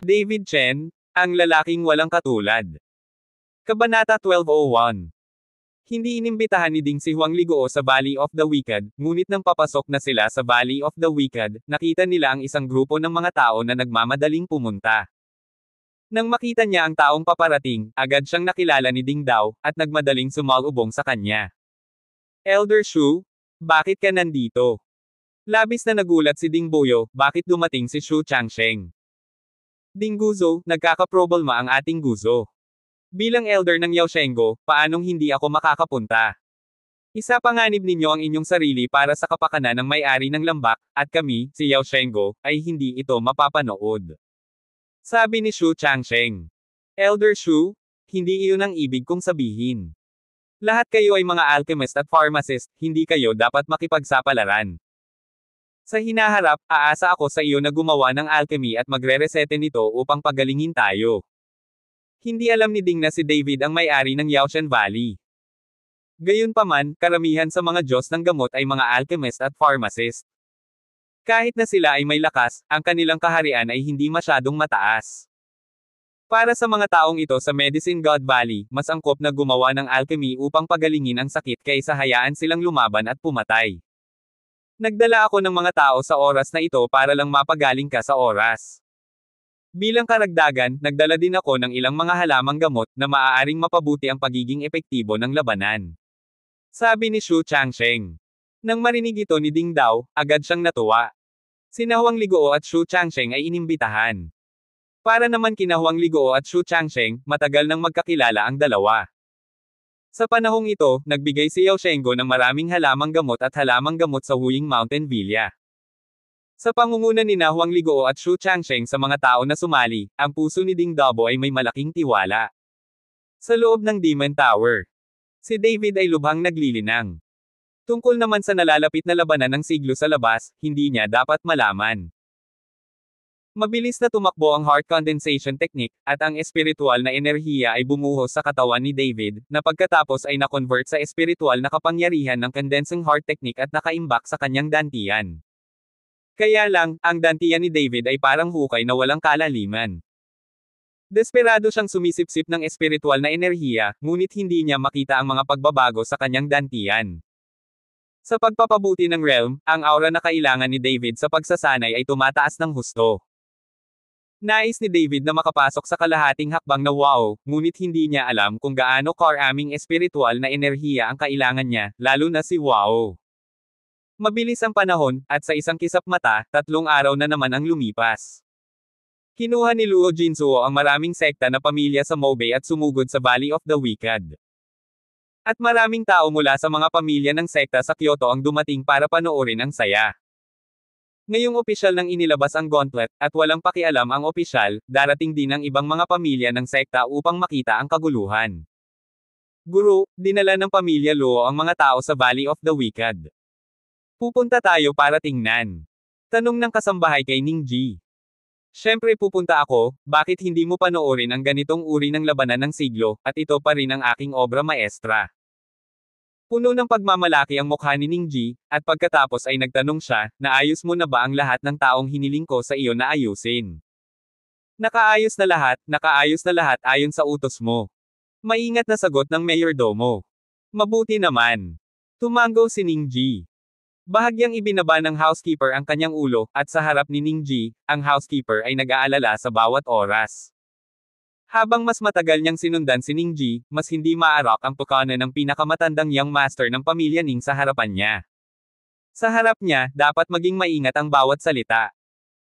David Chen, ang lalaking walang katulad. Kabanata 1201. Hindi inimbitahan ni Ding si Huang Liguo sa Valley of the Wicked, ngunit nang papasok na sila sa Valley of the Wicked, nakita nila ang isang grupo ng mga tao na nagmamadaling pumunta. Nang makita niya ang taong paparating, agad siyang nakilala ni Ding Dao, at nagmadaling sumalubong sa kanya. Elder Shu, bakit ka nandito? Labis na nagulat si Ding Boyo, bakit dumating si Shu Changsheng? Ding Guzo, nagkakaproblema ang ating Guzo. Bilang elder ng Yaoshenggo, paanong hindi ako makakapunta? Isapanganib ninyo ang inyong sarili para sa kapakanan ng may-ari ng lambak, at kami, si Yaoshenggo, ay hindi ito mapapanood. Sabi ni Shu Changsheng. Elder Shu, hindi iyon ang ibig kong sabihin. Lahat kayo ay mga alchemist at pharmacist, hindi kayo dapat makipagsapalaran. Sa hinaharap, aasa ako sa iyo na gumawa ng alchemy at magre-resete nito upang pagalingin tayo. Hindi alam ni Ding na si David ang may-ari ng Yaoshan Valley. Gayunpaman, karamihan sa mga Diyos ng gamot ay mga alchemist at pharmacist. Kahit na sila ay may lakas, ang kanilang kaharian ay hindi masyadong mataas. Para sa mga taong ito sa Medicine God Valley, mas angkop na gumawa ng alchemy upang pagalingin ang sakit kaysa hayaan silang lumaban at pumatay. Nagdala ako ng mga tao sa oras na ito para lang mapagaling ka sa oras. Bilang karagdagan, nagdala din ako ng ilang mga halamang gamot na maaaring mapabuti ang pagiging epektibo ng labanan. Sabi ni Shu Changsheng. Nang marinig ito ni Ding Dao, agad siyang natuwa. Sina Huang Liguo at Shu Changsheng ay inimbitahan. Para naman kina Huang Liguo at Shu Changsheng, matagal nang magkakilala ang dalawa. Sa panahong ito, nagbigay si Yaoshenggo ng maraming halamang gamot at halamang gamot sa Huying Mountain Villa. Sa pangunguna ni Huang Liguo at Shu Changsheng sa mga tao na sumali, ang puso ni Ding Dabo ay may malaking tiwala. Sa loob ng Demon Tower, si David ay lubhang naglilinang. Tungkol naman sa nalalapit na labanan ng siglo sa labas, hindi niya dapat malaman. Mabilis na tumakbo ang heart condensation technique, at ang espiritual na enerhiya ay bumuhos sa katawan ni David, na pagkatapos ay na-convert sa espiritual na kapangyarihan ng condensing heart technique at nakaimbak sa kanyang dantian. Kaya lang, ang dantian ni David ay parang hukay na walang kalaliman. Desperado siyang sumisipsip ng espiritual na enerhiya, ngunit hindi niya makita ang mga pagbabago sa kanyang dantian. Sa pagpapabuti ng realm, ang aura na kailangan ni David sa pagsasanay ay tumataas ng husto. Nais ni David na makapasok sa kalahating hakbang na wow, ngunit hindi niya alam kung gaano karaming espiritual na enerhiya ang kailangan niya, lalo na si wow. Mabilis ang panahon, at sa isang kisap mata, 3 araw na naman ang lumipas. Kinuha ni Luo Jinzuo ang maraming sekta na pamilya sa Mobei at sumugod sa Valley of the Wicked. At maraming tao mula sa mga pamilya ng sekta sa Kyoto ang dumating para panoorin ang saya. Ngayong opisyal nang inilabas ang gauntlet, at walang pakialam ang opisyal, darating din ang ibang mga pamilya ng sekta upang makita ang kaguluhan. Guru, dinala ng pamilya Luo ang mga tao sa Valley of the Wicked. Pupunta tayo para tingnan. Tanong ng kasambahay kay Ningji. Siyempre pupunta ako, bakit hindi mo panoorin ang ganitong uri ng labanan ng siglo, at ito pa rin ang aking obra maestra. Puno ng pagmamalaki ang mukha ni Ningji, at pagkatapos ay nagtanong siya, naayos mo na ba ang lahat ng taong hiniling ko sa iyo na ayusin? Nakaayos na lahat ayon sa utos mo. Maingat na sagot ng mayordomo. Mabuti naman. Tumango si Ningji. Bahagyang ibinaba ng housekeeper ang kanyang ulo, at sa harap ni Ningji, ang housekeeper ay nag-aalala sa bawat oras. Habang mas matagal niyang sinundan si Ningji, mas hindi maarak ang pukana ng pinakamatandang young master ng pamilya Ning sa harapan niya. Sa harap niya, dapat maging maingat ang bawat salita.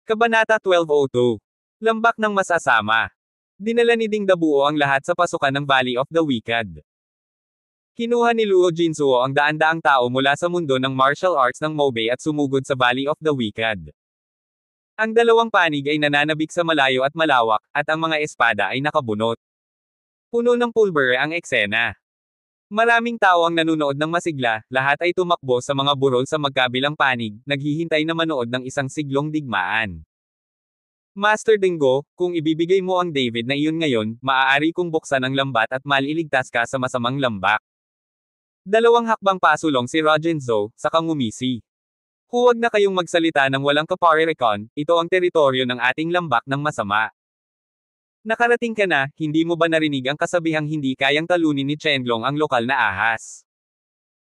Kabanata 1202. Lambak ng masasama. Dinala ni Ding Dabuo ang lahat sa pasukan ng Valley of the Wicked. Kinuha ni Luo Jinzuo ang daan-daang tao mula sa mundo ng martial arts ng Mobei at sumugod sa Valley of the Wicked. Ang dalawang panig ay nananabik sa malayo at malawak, at ang mga espada ay nakabunot. Puno ng pulbere ang eksena. Maraming tao ang nanunood ng masigla, lahat ay tumakbo sa mga burol sa magkabilang panig, naghihintay na manood ng isang siglong digmaan. Master Dinggo, kung ibibigay mo ang David na iyon ngayon, maaari kong buksan ang lambat at maliligtas ka sa masamang lambak. 2 hakbang pasulong si Rogenzo, saka ngumisi. Huwag na kayong magsalita ng walang kaparerekon, ito ang teritoryo ng ating lambak ng masama. Nakarating ka na, hindi mo ba narinig ang kasabihang hindi kayang talunin ni Chenglong ang lokal na ahas?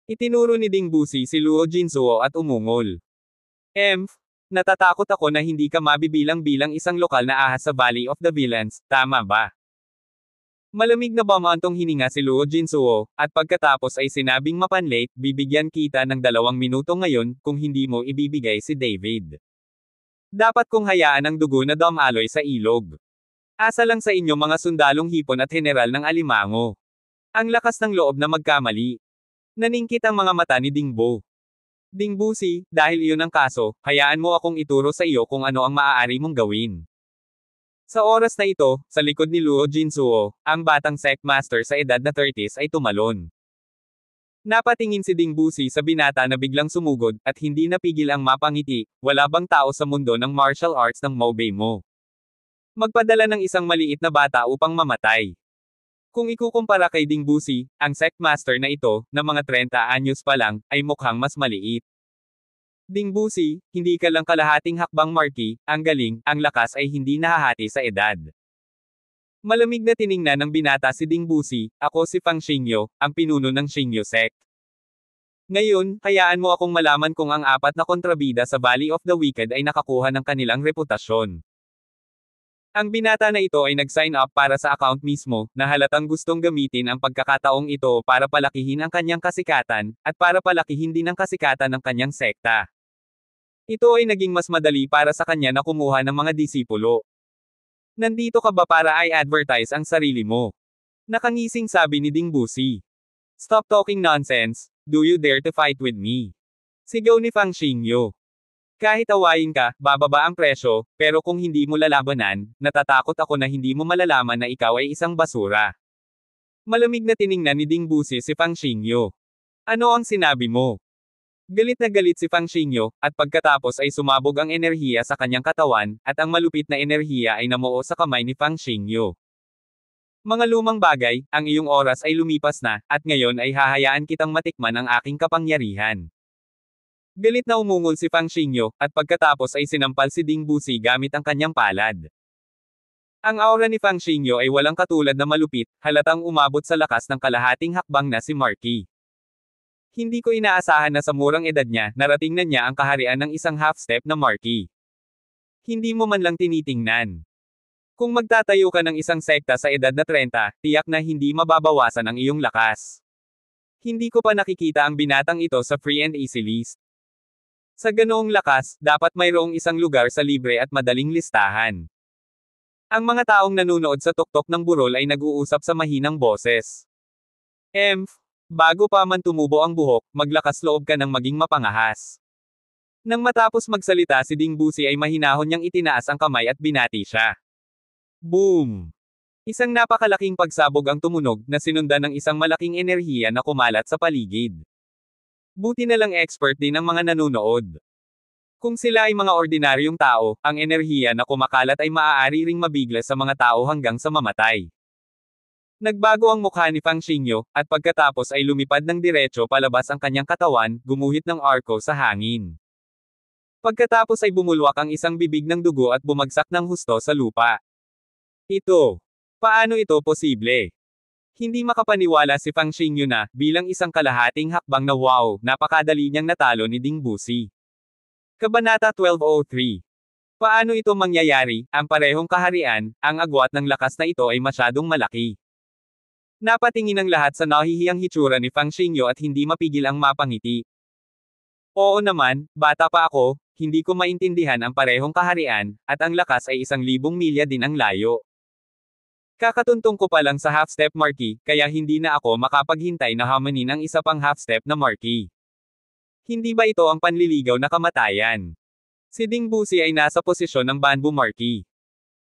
Itinuro ni Ding Busi si Luo Jinzuo at umungol. Natatakot ako na hindi ka mabibilang bilang isang lokal na ahas sa Valley of the Villains, tama ba? Malamig na bumantong hininga si Luo Jinzuo, at pagkatapos ay sinabing mapanlate, bibigyan kita ng 2 minuto ngayon, kung hindi mo ibibigay si David. Dapat kong hayaan ang dugo na dumaloy sa ilog. Asa lang sa inyo mga sundalong hipon at general ng alimango. Ang lakas ng loob na magkamali. Naningkit ang mga mata ni Dingbo. Dingbusi, dahil iyon ang kaso, hayaan mo akong ituro sa iyo kung ano ang maaari mong gawin. Sa oras na ito, sa likod ni Luo Jinzuo, ang batang sect master sa edad na 30s ay tumalon. Napatingin si Dingbusi sa binata na biglang sumugod, at hindi napigil ang mapangiti, wala bang tao sa mundo ng martial arts ng Mobei mo? Magpadala ng isang maliit na bata upang mamatay. Kung ikukumpara kay Dingbusi, ang sect master na ito, na mga 30 anyos pa lang, ay mukhang mas maliit. Dingbusi, hindi ka lang kalahating hakbang marky, ang galing, ang lakas ay hindi nahahati sa edad. Malamig na tiningnan ng binata si Dingbusi, ako si Fang Xingyo, ang pinuno ng Xingyo sect. Ngayon, hayaan mo akong malaman kung ang 4 na kontrabida sa Valley of the Wicked ay nakakuha ng kanilang reputasyon. Ang binata na ito ay nag-sign up para sa account mismo, na halatang gustong gamitin ang pagkakataong ito para palakihin ang kanyang kasikatan, at para palakihin din ang kasikatan ng kanyang sekta. Ito ay naging mas madali para sa kanya na kumuha ng mga disipulo. Nandito ka ba para i-advertise ang sarili mo? Nakangising sabi ni Dingbusi. Stop talking nonsense, do you dare to fight with me? Sigaw ni Fang Xingyo. Kahit awayin ka, bababa ang presyo, pero kung hindi mo lalabanan, natatakot ako na hindi mo malalaman na ikaw ay isang basura. Malamig na tiningnan ni Dingbusi si Fang Xingyo. Ano ang sinabi mo? Galit na galit si Fang Xingyo, at pagkatapos ay sumabog ang enerhiya sa kanyang katawan, at ang malupit na enerhiya ay namuo sa kamay ni Fang Xingyo. Mga lumang bagay, ang iyong oras ay lumipas na, at ngayon ay hahayaan kitang matikman ang aking kapangyarihan. Galit na umungol si Fang Xingyo, at pagkatapos ay sinampal si Dingbusi gamit ang kanyang palad. Ang aura ni Fang Xingyo ay walang katulad na malupit, halatang umabot sa lakas ng kalahating hakbang na si Marky. Hindi ko inaasahan na sa murang edad niya, narating na niya ang kaharian ng isang half-step na Marky. Hindi mo man lang tinitingnan. Kung magtatayo ka ng isang sekta sa edad na 30, tiyak na hindi mababawasan ang iyong lakas. Hindi ko pa nakikita ang binatang ito sa free and easy list. Sa ganoong lakas, dapat mayroong isang lugar sa libre at madaling listahan. Ang mga taong nanunood sa tuktok ng burol ay nag-uusap sa mahinang boses. Bago pa man tumubo ang buhok, maglakas loob ka ng maging mapangahas. Nang matapos magsalita si Dingbusi ay mahinahon niyang itinaas ang kamay at binati siya. Boom! Isang napakalaking pagsabog ang tumunog, na sinundan ng isang malaking enerhiya na kumalat sa paligid. Buti na lang expert din ang mga nanunood. Kung sila ay mga ordinaryong tao, ang enerhiya na kumakalat ay maaari ring mabigla sa mga tao hanggang sa mamatay. Nagbago ang mukha ni Fang Xingyo, at pagkatapos ay lumipad ng diretso palabas ang kanyang katawan, gumuhit ng arko sa hangin. Pagkatapos ay bumulwak ang isang bibig ng dugo at bumagsak ng husto sa lupa. Paano ito posible? Hindi makapaniwala si Fang Xingyo na, bilang isang kalahating hakbang na wow, napakadali niyang natalo ni Dingbusi. Kabanata 1203. Paano ito mangyayari, ang parehong kaharian, ang agwat ng lakas na ito ay masyadong malaki. Napatingin ang lahat sa nahihiyang hitsura ni Fang Xingyo at hindi mapigil ang mapangiti. Oo naman, bata pa ako, hindi ko maintindihan ang parehong kaharian, at ang lakas ay 1,000 milya din ang layo. Kakatuntong ko pa lang sa half-step Marky, kaya hindi na ako makapaghintay na hamanin ang isa pang half-step na Marky. Hindi ba ito ang panliligaw na kamatayan? Si Dingbusi ay nasa posisyon ng Banbu Marky.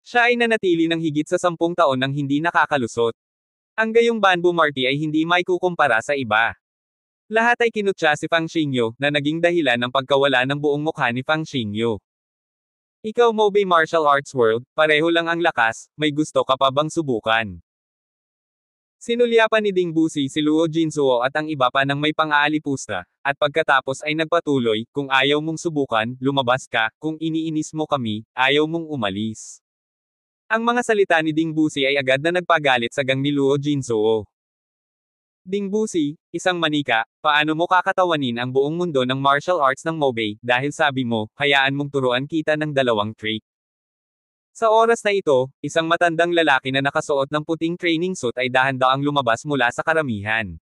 Siya ay nanatili ng higit sa 10 taon nang hindi nakakalusot. Ang gayong Banbu Marky ay hindi maikukumpara sa iba. Lahat ay kinutya si Fang Xingyo, na naging dahilan ng pagkawala ng buong mukha ni Fang Xingyo. Ikaw Mobei Martial Arts World, pareho lang ang lakas, may gusto ka pa bang subukan? Sinulyapan ni Dingbusi si Luo Jinzuo at ang iba pa ng may pang-aalipusta, at pagkatapos ay nagpatuloy, kung ayaw mong subukan, lumabas ka, kung iniinis mo kami, ayaw mong umalis. Ang mga salita ni Ding Busi ay agad na nagpagalit sa gang ni Luo Jinzuo. Ding Busi, isang manika, paano mo kakatawanin ang buong mundo ng martial arts ng Mobay, dahil sabi mo, hayaan mong turuan kita ng dalawang trick. Sa oras na ito, isang matandang lalaki na nakasuot ng puting training suit ay dahan-daang lumabas mula sa karamihan.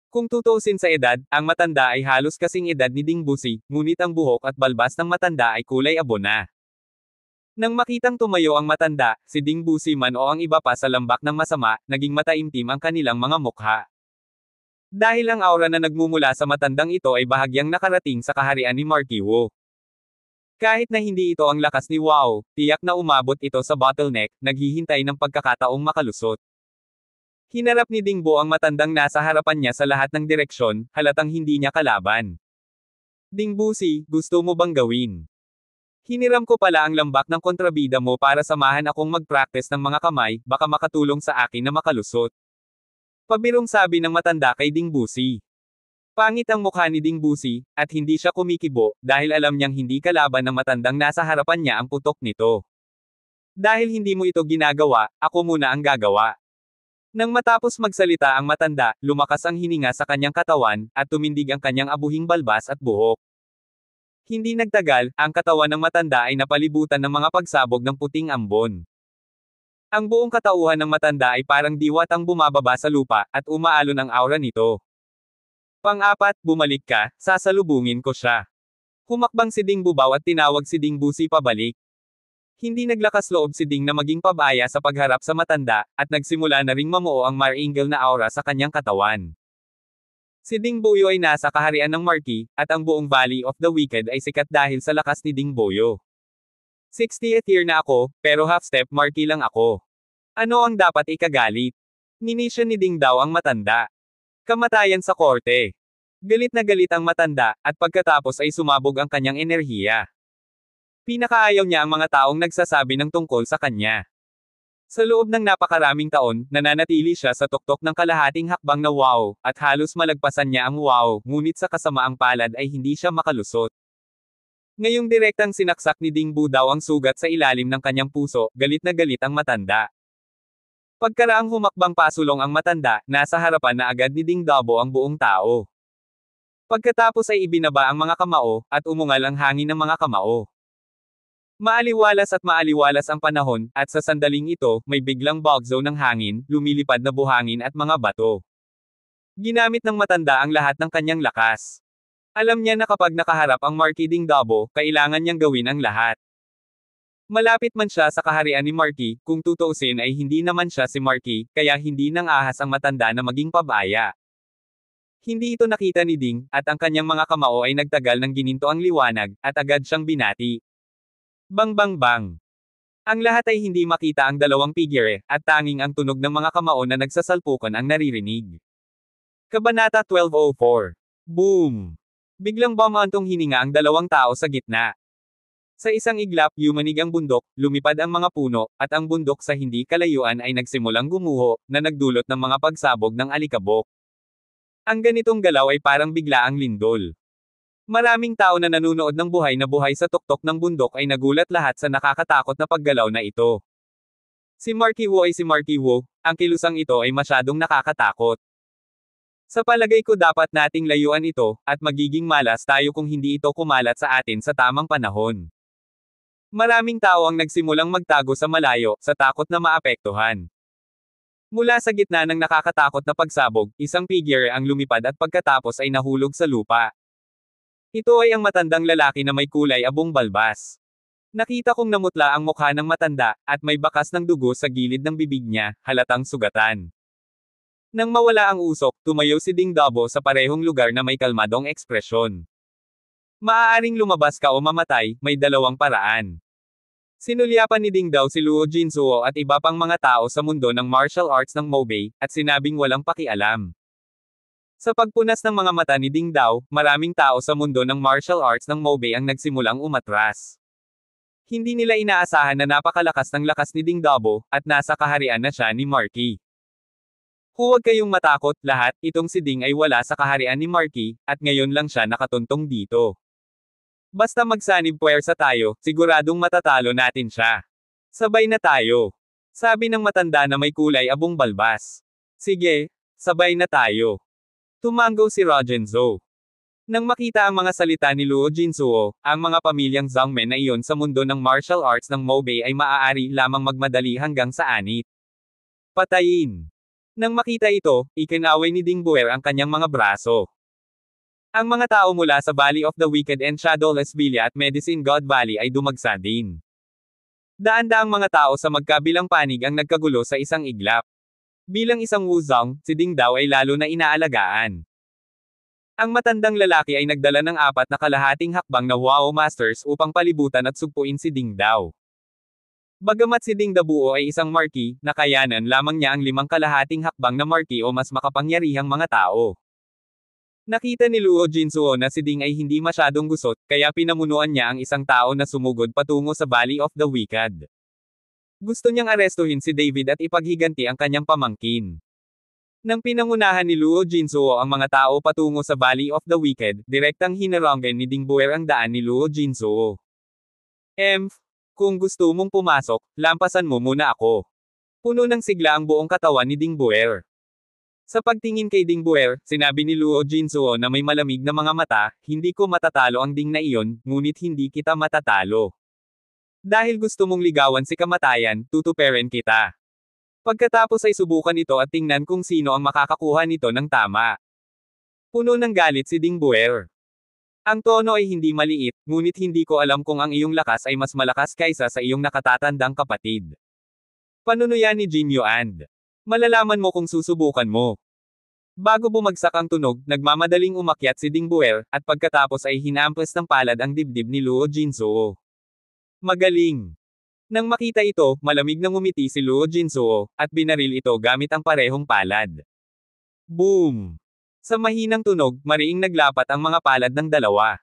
Kung tutuusin sa edad, ang matanda ay halos kasing edad ni Ding Busi, ngunit ang buhok at balbas ng matanda ay kulay abo na. Nang makitang tumayo ang matanda, si Ding Busi man o ang iba pa sa lambak ng masama, naging mataimtim ang kanilang mga mukha. Dahil ang aura na nagmumula sa matandang ito ay bahagyang nakarating sa kaharian ni Marky Wu. Kahit na hindi ito ang lakas ni Wow, tiyak na umabot ito sa bottleneck, naghihintay ng pagkakataong makalusot. Hinarap ni Ding Bo ang matandang nasa harapan niya sa lahat ng direksyon, halatang hindi niya kalaban. Ding Busi, gusto mo bang gawin? Hiniram ko pala ang lambak ng kontrabida mo para samahan akong mag-practice ng mga kamay, baka makatulong sa akin na makalusot. Pabirong sabi ng matanda kay Ding Busi. Pangit ang mukha ni Ding Busi, at hindi siya kumikibo, dahil alam niyang hindi kalaban ng matandang nasa harapan niya ang putok nito. Dahil hindi mo ito ginagawa, ako muna ang gagawa. Nang matapos magsalita ang matanda, lumakas ang hininga sa kanyang katawan, at tumindig ang kanyang abuhing balbas at buhok. Hindi nagtagal, ang katawan ng matanda ay napalibutan ng mga pagsabog ng puting ambon. Ang buong katauhan ng matanda ay parang diwatang bumababa sa lupa, at umaalon ang aura nito. Pang-apat, bumalik ka, sasalubungin ko siya. Humakbang si Ding Bubaw at tinawag si Ding Busi pabalik. Hindi naglakas loob si Ding na maging pabaya sa pagharap sa matanda, at nagsimula na ring mamuo ang Mar-Angel na aura sa kanyang katawan. Si Ding Boyo ay nasa kaharian ng Marky, at ang buong Valley of the Wicked ay sikat dahil sa lakas ni Ding Boyo. 60th year na ako, pero half-step Marky lang ako. Ano ang dapat ikagalit? Ninisya ni Ding daw ang matanda. Kamatayan sa korte. Galit na galit ang matanda, at pagkatapos ay sumabog ang kanyang enerhiya. Pinakaayaw niya ang mga taong nagsasabi ng tungkol sa kanya. Sa loob ng napakaraming taon, nananatili siya sa tuktok ng kalahating hakbang na wow, at halos malagpasan niya ang wow, ngunit sa kasamaang palad ay hindi siya makalusot. Ngayong direktang sinaksak ni Ding Bu daw ang sugat sa ilalim ng kanyang puso, galit na galit ang matanda. Pagkaraang humakbang pasulong ang matanda, nasa harapan na agad ni Ding Dabo ang buong tao. Pagkatapos ay ibinaba ang mga kamao, at umungal ang hangin ng mga kamao. Maaliwalas ang panahon, at sa sandaling ito, may biglang bugzo ng hangin, lumilipad na buhangin at mga bato. Ginamit ng matanda ang lahat ng kanyang lakas. Alam niya na kapag nakaharap ang Marky Ding Dabo, kailangan niyang gawin ang lahat. Malapit man siya sa kaharian ni Marky, kung tutuusin ay hindi naman siya si Marky, kaya hindi nang ahas ang matanda na maging pabaya. Hindi ito nakita ni Ding, at ang kanyang mga kamao ay nagtagal ng gininto ang liwanag, at agad siyang binati. Bang bang bang. Ang lahat ay hindi makita ang dalawang figure, at tanging ang tunog ng mga kamao na nagsasalpukan ang naririnig. Kabanata 1204. Boom! Biglang bumantong hininga ang dalawang tao sa gitna. Sa isang iglap, yumanig ang bundok, lumipad ang mga puno, at ang bundok sa hindi kalayuan ay nagsimulang gumuho, na nagdulot ng mga pagsabog ng alikabok. Ang ganitong galaw ay parang biglaang lindol. Maraming tao na nanunood ng buhay na buhay sa tuktok ng bundok ay nagulat lahat sa nakakatakot na paggalaw na ito. Si Marky Wu ay si Marky Wu, ang kilusang ito ay masyadong nakakatakot. Sa palagay ko dapat nating layuan ito, at magiging malas tayo kung hindi ito kumalat sa atin sa tamang panahon. Maraming tao ang nagsimulang magtago sa malayo, sa takot na maapektuhan. Mula sa gitna ng nakakatakot na pagsabog, isang figure ang lumipad at pagkatapos ay nahulog sa lupa. Ito ay ang matandang lalaki na may kulay abong balbas. Nakita kong namutla ang mukha ng matanda, at may bakas ng dugo sa gilid ng bibig niya, halatang sugatan. Nang mawala ang usok, tumayo si Ding Dabo sa parehong lugar na may kalmadong ekspresyon. Maaaring lumabas ka o mamatay, may dalawang paraan. Sinulyapan ni Ding Dao si Luo Jinzuo at iba pang mga tao sa mundo ng martial arts ng Mobay, at sinabing walang pakialam. Sa pagpunas ng mga mata ni Ding Dao, maraming tao sa mundo ng martial arts ng Mobay ang nagsimulang umatras. Hindi nila inaasahan na napakalakas ng lakas ni Ding Dabo, at nasa kaharian na siya ni Marky. Huwag kayong matakot, lahat, itong si Ding ay wala sa kaharian ni Marky, at ngayon lang siya nakatuntong dito. Basta magsanib puwersa tayo, siguradong matatalo natin siya. Sabay na tayo. Sabi ng matanda na may kulay abong balbas. Sige, sabay na tayo. Tumango si Rogenzo. Nang makita ang mga salita ni Luo Jinsuo, ang mga pamilyang Zhongmen na iyon sa mundo ng martial arts ng Mobei ay maaari lamang magmadali hanggang sa anit. Patayin. Nang makita ito, ikinaway ni Ding Buer ang kanyang mga braso. Ang mga tao mula sa Valley of the Wicked and Shadowless Villa at Medicine God Valley ay dumagsa din. Daan-daang mga tao sa magkabilang panig ang nagkagulo sa isang iglap. Bilang isang wuzong, si Ding daw ay lalo na inaalagaan. Ang matandang lalaki ay nagdala ng 4 na kalahating hakbang na Wow Masters upang palibutan at sugpuin si Ding Dao. Bagamat si Ding Dabuo ay isang marquis, nakayanan lamang niya ang 5 kalahating hakbang na marquis o mas makapangyarihang mga tao. Nakita ni Luo Jinsuo na si Ding ay hindi masyadong gusot, kaya pinamunuan niya ang isang tao na sumugod patungo sa Valley of the Wicked. Gusto niyang arestuhin si David at ipaghiganti ang kanyang pamangkin. Nang pinangunahan ni Luo Jinsuo ang mga tao patungo sa Valley of the Wicked, direktang hinaranggan ni Ding Buer ang daan ni Luo Jinsuo. Kung gusto mong pumasok, lampasan mo muna ako. Puno ng sigla ang buong katawan ni Ding Buer. Sa pagtingin kay Ding Buer, sinabi ni Luo Jinsuo na may malamig na mga mata, hindi ko matatalo ang Ding na iyon, ngunit hindi kita matatalo. Dahil gusto mong ligawan si kamatayan, tutuperin kita. Pagkatapos ay subukan ito at tingnan kung sino ang makakakuha nito ng tama. Puno ng galit si Ding Buer. Ang tono ay hindi maliit, ngunit hindi ko alam kung ang iyong lakas ay mas malakas kaysa sa iyong nakatatandang kapatid. Panunuyan ni Jin Yuan. Malalaman mo kung susubukan mo. Bago bumagsak ang tunog, nagmamadaling umakyat si Ding Buer, at pagkatapos ay hinampas ng palad ang dibdib ni Luo Jinsuo. Magaling! Nang makita ito, malamig na ngumiti si Luo Jinsuo, at binaril ito gamit ang parehong palad. Boom! Sa mahinang tunog, mariing naglapat ang mga palad ng dalawa.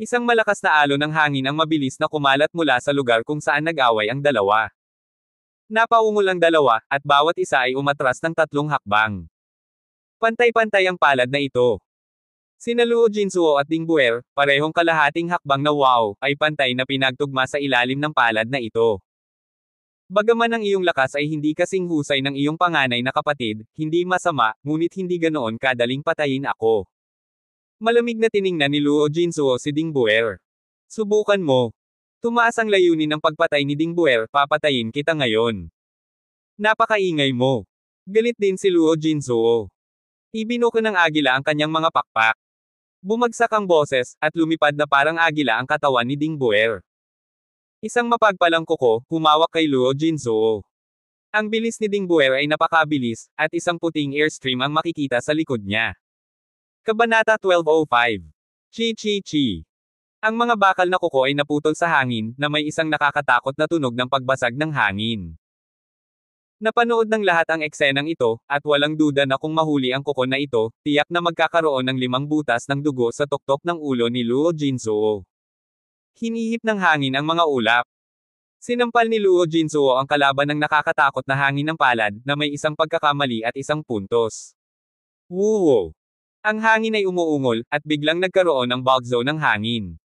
Isang malakas na alon ng hangin ang mabilis na kumalat mula sa lugar kung saan nag-away ang dalawa. Napaungol ang dalawa, at bawat isa ay umatras ng 3 hakbang. Pantay-pantay ang palad na ito. Sina Luo Jinsuo at Ding Buer, parehong kalahating hakbang na wow, ay pantay na pinagtugma sa ilalim ng palad na ito. Bagaman ang iyong lakas ay hindi kasing husay ng iyong panganay na kapatid, hindi masama, ngunit hindi ganoon kadaling patayin ako. Malamig na tiningnan ni Luo Jinsuo si Ding Buer. Subukan mo. Tumaas ang layunin ng pagpatay ni Ding Buer, papatayin kita ngayon. Napakaingay mo. Galit din si Luo Jinsuo. Ibinuko ng agila ang kanyang mga pakpak. Bumagsak ang boses, at lumipad na parang agila ang katawan ni Ding Buer. Isang mapagpalang kuko, humawak kay Luo Jinsuo. Ang bilis ni Ding Buer ay napakabilis, at isang puting airstream ang makikita sa likod niya. Kabanata 1205. Chi. Ang mga bakal na kuko ay naputol sa hangin, na may isang nakakatakot na tunog ng pagbasag ng hangin. Napanood ng lahat ang eksenang ito, at walang duda na kung mahuli ang kuko na ito, tiyak na magkakaroon ng 5 butas ng dugo sa tuktok ng ulo ni Luo Jinsuo. Hinihip ng hangin ang mga ulap. Sinampal ni Luo Jinsuo ang kalaban ng nakakatakot na hangin ng palad, na may isang pagkakamali at isang puntos. Woo! Ang hangin ay umuungol, at biglang nagkaroon ng bulk zone ng hangin.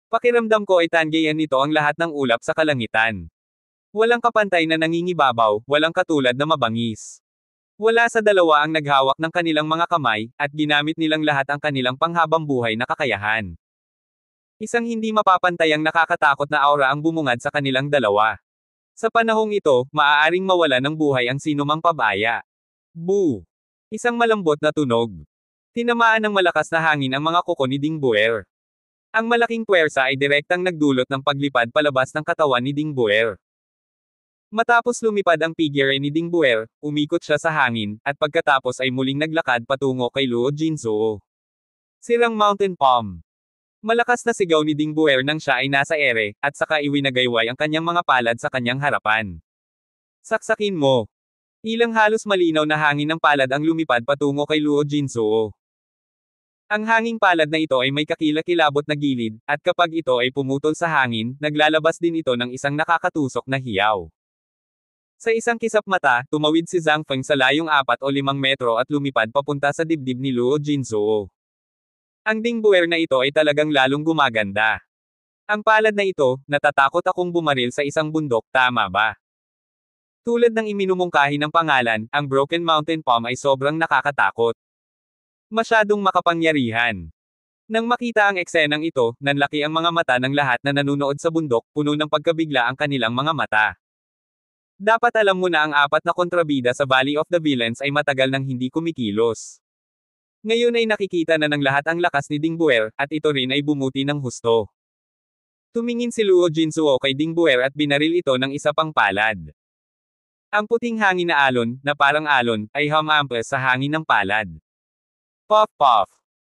Pakiramdam ko ay tanggayan nito ang lahat ng ulap sa kalangitan. Walang kapantay na nangingibabaw, walang katulad na mabangis. Wala sa dalawa ang naghawak ng kanilang mga kamay, at ginamit nilang lahat ang kanilang panghabang buhay na kakayahan. Isang hindi mapapantayang nakakatakot na aura ang bumungad sa kanilang dalawa. Sa panahong ito, maaaring mawala ng buhay ang sinumang pabaya. Boo! Isang malambot na tunog. Tinamaan ng malakas na hangin ang mga kuko ni Ding Buer. Ang malaking puwersa ay direktang nagdulot ng paglipad palabas ng katawan ni Ding Buer. Matapos lumipad ang figure ni Ding Buer, umikot siya sa hangin, at pagkatapos ay muling naglakad patungo kay Luo Jinsuo. Sirang Mountain Palm. Malakas na sigaw ni Ding Buer nang siya ay nasa ere, at saka iwinagayway ang kanyang mga palad sa kanyang harapan. Saksakin mo. Ilang halos malinaw na hangin ng palad ang lumipad patungo kay Luo Jinsuo. Ang hanging palad na ito ay may kakilakilabot na gilid, at kapag ito ay pumutol sa hangin, naglalabas din ito ng isang nakakatusok na hiyaw. Sa isang kisap mata, tumawid si Zhang Feng sa layong 4 o 5 metro at lumipad papunta sa dibdib ni Luo Jinsuo. Ang Ding Buer na ito ay talagang lalong gumaganda. Ang palad na ito, natatakot akong bumaril sa isang bundok, tama ba? Tulad ng iminumungkahi ng pangalan, ang Broken Mountain Palm ay sobrang nakakatakot. Masyadong makapangyarihan. Nang makita ang eksenang ito, nanlaki ang mga mata ng lahat na nanunood sa bundok, puno ng pagkabigla ang kanilang mga mata. Dapat alam mo na ang apat na kontrabida sa Valley of the Villains ay matagal nang hindi kumikilos. Ngayon ay nakikita na ng lahat ang lakas ni Ding Buer, at ito rin ay bumuti ng husto. Tumingin si Luo Jinzuo kay Ding Buer at binaril ito ng isa pang palad. Ang puting hangin na alon, na parang alon, ay humampas sa hangin ng palad. Puff puff.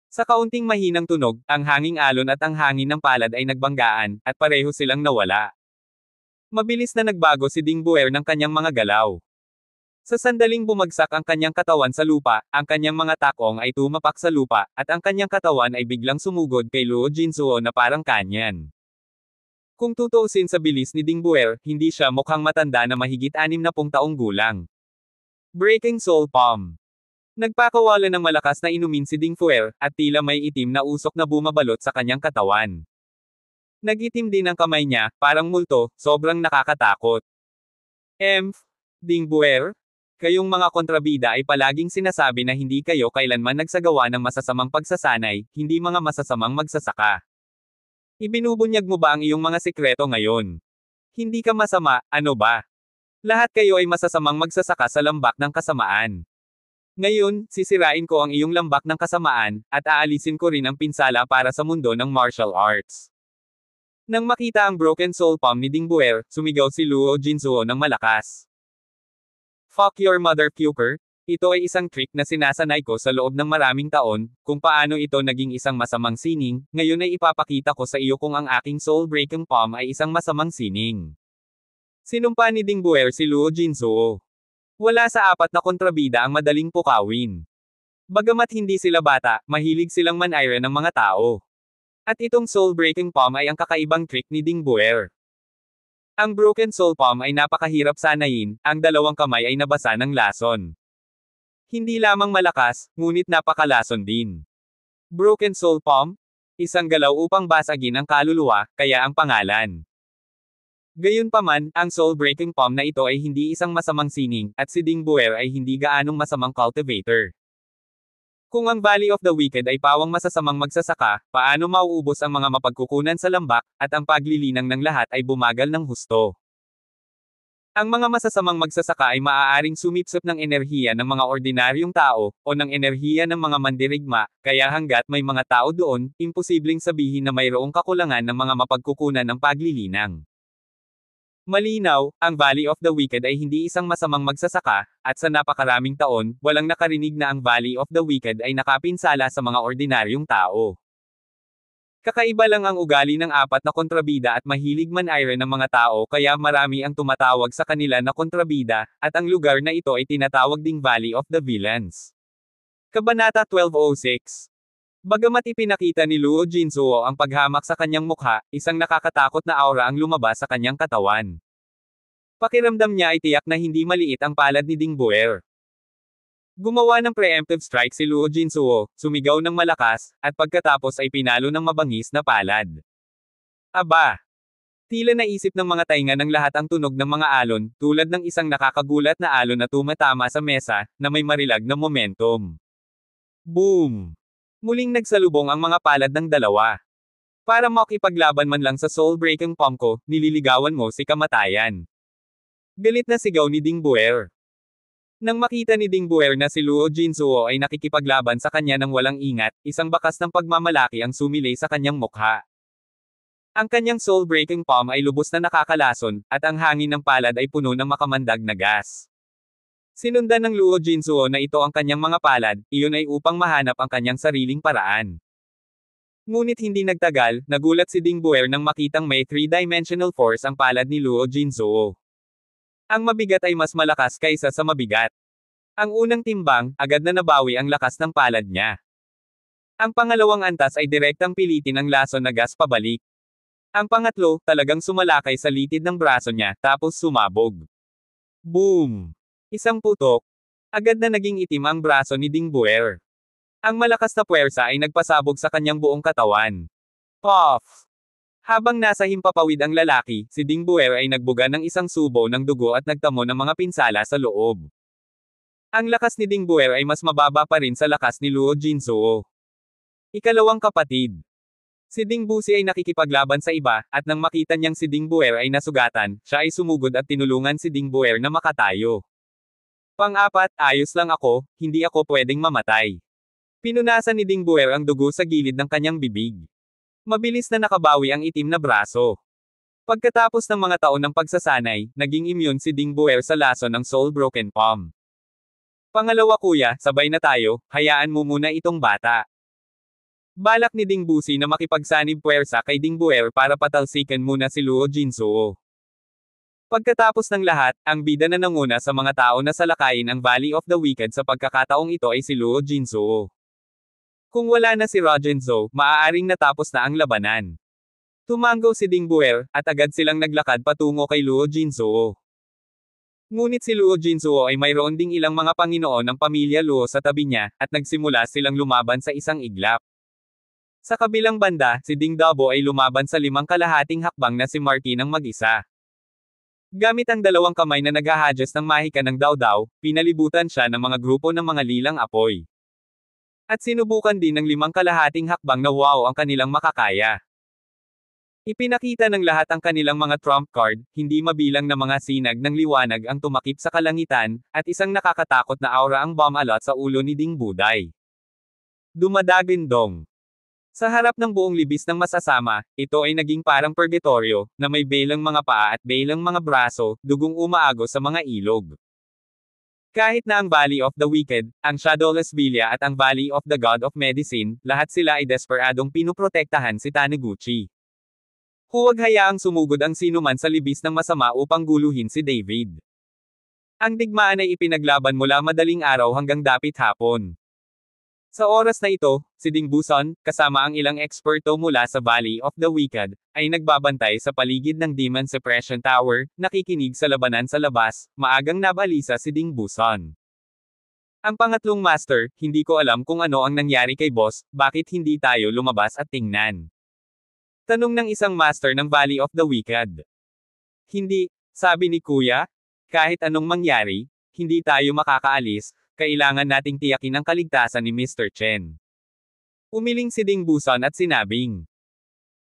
Sa kaunting mahinang tunog, ang hanging alon at ang hangin ng palad ay nagbanggaan, at pareho silang nawala. Mabilis na nagbago si Ding Buer ng kanyang mga galaw. Sa sandaling bumagsak ang kanyang katawan sa lupa, ang kanyang mga takong ay tumapak sa lupa, at ang kanyang katawan ay biglang sumugod kay Luo Jinzuo na parang kanyan. Kung tutuusin sa bilis ni Ding Buer, hindi siya mukhang matanda na mahigit 60 taong gulang. Breaking Soul Palm. Nagpakawala ng malakas na inumin si Ding Buer, at tila may itim na usok na bumabalot sa kanyang katawan. Nagitim din ang kamay niya, parang multo, sobrang nakakatakot. Ding Buer? Kayong mga kontrabida ay palaging sinasabi na hindi kayo kailanman nagsagawa ng masasamang pagsasanay, hindi mga masasamang magsasaka. Ibinubunyag mo ba ang iyong mga sikreto ngayon? Hindi ka masama, ano ba? Lahat kayo ay masasamang magsasaka sa lambak ng kasamaan. Ngayon, sisirain ko ang iyong lambak ng kasamaan, at aalisin ko rin ang pinsala para sa mundo ng martial arts. Nang makita ang Broken Soul Palm ni Ding Buer, sumigaw si Luo Jinzuo ng malakas. Fuck your mother puker. Ito ay isang trick na sinasanay ko sa loob ng maraming taon, kung paano ito naging isang masamang sining, ngayon ay ipapakita ko sa iyo kung ang aking Soul Breaking Palm ay isang masamang sining. Sinumpa ni Ding Buer si Luo Jinzuo. Wala sa apat na kontrabida ang madaling pukawin. Bagamat hindi sila bata, mahilig silang manayra ng mga tao. At itong Soul Breaking Palm ay ang kakaibang trick ni Ding Buer. Ang Broken Soul Palm ay napakahirap sanayin, ang dalawang kamay ay nabasa ng lason. Hindi lamang malakas, ngunit napakalason din. Broken Soul Palm? Isang galaw upang basagin ang kaluluwa, kaya ang pangalan. Gayunpaman, ang Soul Breaking Palm na ito ay hindi isang masamang sining, at si Ding Buer ay hindi gaanong masamang cultivator. Kung ang Valley of the Wicked ay pawang masasamang magsasaka, paano mauubos ang mga mapagkukunan sa lambak, at ang paglilinang ng lahat ay bumagal ng husto. Ang mga masasamang magsasaka ay maaaring sumipsip ng enerhiya ng mga ordinaryong tao, o ng enerhiya ng mga mandirigma, kaya hanggat may mga tao doon, imposibleng sabihin na mayroong kakulangan ng mga mapagkukunan ng paglilinang. Malinaw, ang Valley of the Wicked ay hindi isang masamang magsasaka, at sa napakaraming taon, walang nakarinig na ang Valley of the Wicked ay nakapinsala sa mga ordinaryong tao. Kakaiba lang ang ugali ng apat na kontrabida at mahilig manayra ng mga tao kaya marami ang tumatawag sa kanila na kontrabida, at ang lugar na ito ay tinatawag ding Valley of the Villains. Kabanata 1206. Bagamat ipinakita ni Luo Jinzuo ang paghamak sa kanyang mukha, isang nakakatakot na aura ang lumabas sa kanyang katawan. Pakiramdam niya ay tiyak na hindi maliit ang palad ni Ding Buer. Gumawa ng preemptive strike si Luo Jinzuo, sumigaw ng malakas, at pagkatapos ay pinalo ng mabangis na palad. Aba! Tila naisip ng mga tainga ng lahat ang tunog ng mga alon, tulad ng isang nakakagulat na alon na tumatama sa mesa, na may marilag na momentum. Boom! Muling nagsalubong ang mga palad ng dalawa. Para makipaglaban man lang sa Soul Breaking Palm ko, nililigawan mo si kamatayan. Galit na sigaw ni Ding Buer. Nang makita ni Ding Buer na si Luo Jinzuo ay nakikipaglaban sa kanya ng walang ingat, isang bakas ng pagmamalaki ang sumilay sa kanyang mukha. Ang kanyang Soul Breaking Palm ay lubos na nakakalason, at ang hangin ng palad ay puno ng makamandag na gas. Sinundan ng Luo Jinzuo na ito ang kanyang mga palad, iyon ay upang mahanap ang kanyang sariling paraan. Ngunit hindi nagtagal, nagulat si Ding Buer nang makitang may 3-dimensional force ang palad ni Luo Jinzuo. Ang mabigat ay mas malakas kaysa sa mabigat. Ang unang timbang, agad na nabawi ang lakas ng palad niya. Ang pangalawang antas ay direktang pilitin ang lason na gas pabalik. Ang pangatlo, talagang sumalakay sa litid ng braso niya, tapos sumabog. Boom! Isang putok. Agad na naging itim ang braso ni Ding Buer. Ang malakas na puwersa ay nagpasabog sa kanyang buong katawan. Puff! Habang nasa himpapawid ang lalaki, si Ding Buer ay nagbuga ng isang subo ng dugo at nagtamo ng mga pinsala sa loob. Ang lakas ni Ding Buer ay mas mababa pa rin sa lakas ni Luo Jinzuo. Ikalawang kapatid. Si Ding Busi ay nakikipaglaban sa iba, at nang makita niyang si Ding Buer ay nasugatan, siya ay sumugod at tinulungan si Ding Buer na makatayo. Pang-apat, ayos lang ako, hindi ako pwedeng mamatay. Pinunasan ni Ding Buer ang dugo sa gilid ng kanyang bibig. Mabilis na nakabawi ang itim na braso. Pagkatapos ng mga taon ng pagsasanay, naging immune si Ding Buer sa lason ng Soul Broken Palm. Pangalawa kuya, sabay na tayo, hayaan mo muna itong bata. Balak ni Ding Busi na makipagsanib puwersa kay Ding Buer para patalsikan muna si Luo Jinzuo. Pagkatapos ng lahat, ang bida na nanguna sa mga tao na salakayin ang Valley of the Wicked sa pagkakataong ito ay si Luo Jinzuo. Kung wala na si Rogenzo, maaaring natapos na ang labanan. Tumango si Ding Buer, at agad silang naglakad patungo kay Luo Jinzuo. Ngunit si Luo Jinzuo ay mayroon ding ilang mga panginoon ng pamilya Luo sa tabi niya, at nagsimula silang lumaban sa isang iglap. Sa kabilang banda, si Ding Dabo ay lumaban sa 5 kalahating hakbang na si Marky ng mag-isa. Gamit ang 2 kamay na naghahadyas ng mahika ng dawdaw, pinalibutan siya ng mga grupo ng mga lilang apoy. At sinubukan din ng 5 kalahating hakbang na wow ang kanilang makakaya. Ipinakita ng lahat ang kanilang mga trump card, hindi mabilang na mga sinag ng liwanag ang tumakip sa kalangitan, at isang nakakatakot na aura ang bomb-alot sa ulo ni Ding Buday. Dumadagindong. Sa harap ng buong libis ng masasama, ito ay naging parang purgatorio, na may belang mga paa at belang mga braso, dugong umaagos sa mga ilog. Kahit na ang Valley of the Wicked, ang Shadowless Villa at ang Valley of the God of Medicine, lahat sila ay desperadong pinuprotektahan si Taniguchi. Huwag hayaang sumugod ang sinuman sa libis ng masama upang guluhin si David. Ang digmaan ay ipinaglaban mula madaling araw hanggang dapit hapon. Sa oras na ito, si Ding Buson, kasama ang ilang eksperto mula sa Valley of the Wicked, ay nagbabantay sa paligid ng Demon Suppression Tower, nakikinig sa labanan sa labas, maagang nabalisa si Ding Buson. Ang pangatlong master, hindi ko alam kung ano ang nangyari kay boss, bakit hindi tayo lumabas at tingnan? Tanong ng isang master ng Valley of the Wicked. Hindi, sabi ni Kuya, kahit anong mangyari, hindi tayo makakaalis, kailangan nating tiyakin ang kaligtasan ni Mr. Chen. Umiling si Ding Buson at sinabing.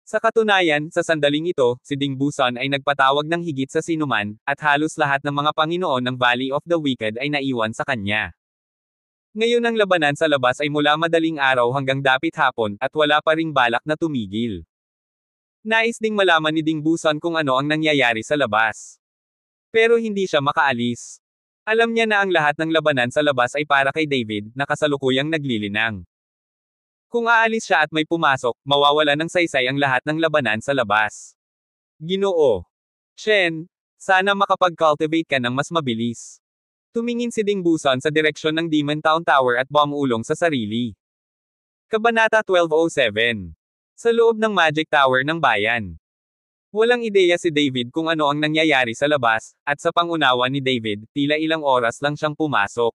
Sa katunayan, sa sandaling ito, si Ding Buson ay nagpatawag ng higit sa sinuman, at halos lahat ng mga panginoon ng Valley of the Wicked ay naiwan sa kanya. Ngayon ang labanan sa labas ay mula madaling araw hanggang dapit hapon, at wala pa ring balak na tumigil. Nais ding malaman ni Ding Buson kung ano ang nangyayari sa labas. Pero hindi siya makaalis. Alam niya na ang lahat ng labanan sa labas ay para kay David, na kasalukuyang naglilinang. Kung aalis siya at may pumasok, mawawala ng saysay ang lahat ng labanan sa labas. Ginoo. Shen, sana makapag-cultivate ka ng mas mabilis. Tumingin si Ding Buson sa direksyon ng Demon Town Tower at bumulong sa sarili. Kabanata 1207. Sa loob ng Magic Tower ng bayan. Walang ideya si David kung ano ang nangyayari sa labas, at sa pangunawa ni David, tila ilang oras lang siyang pumasok.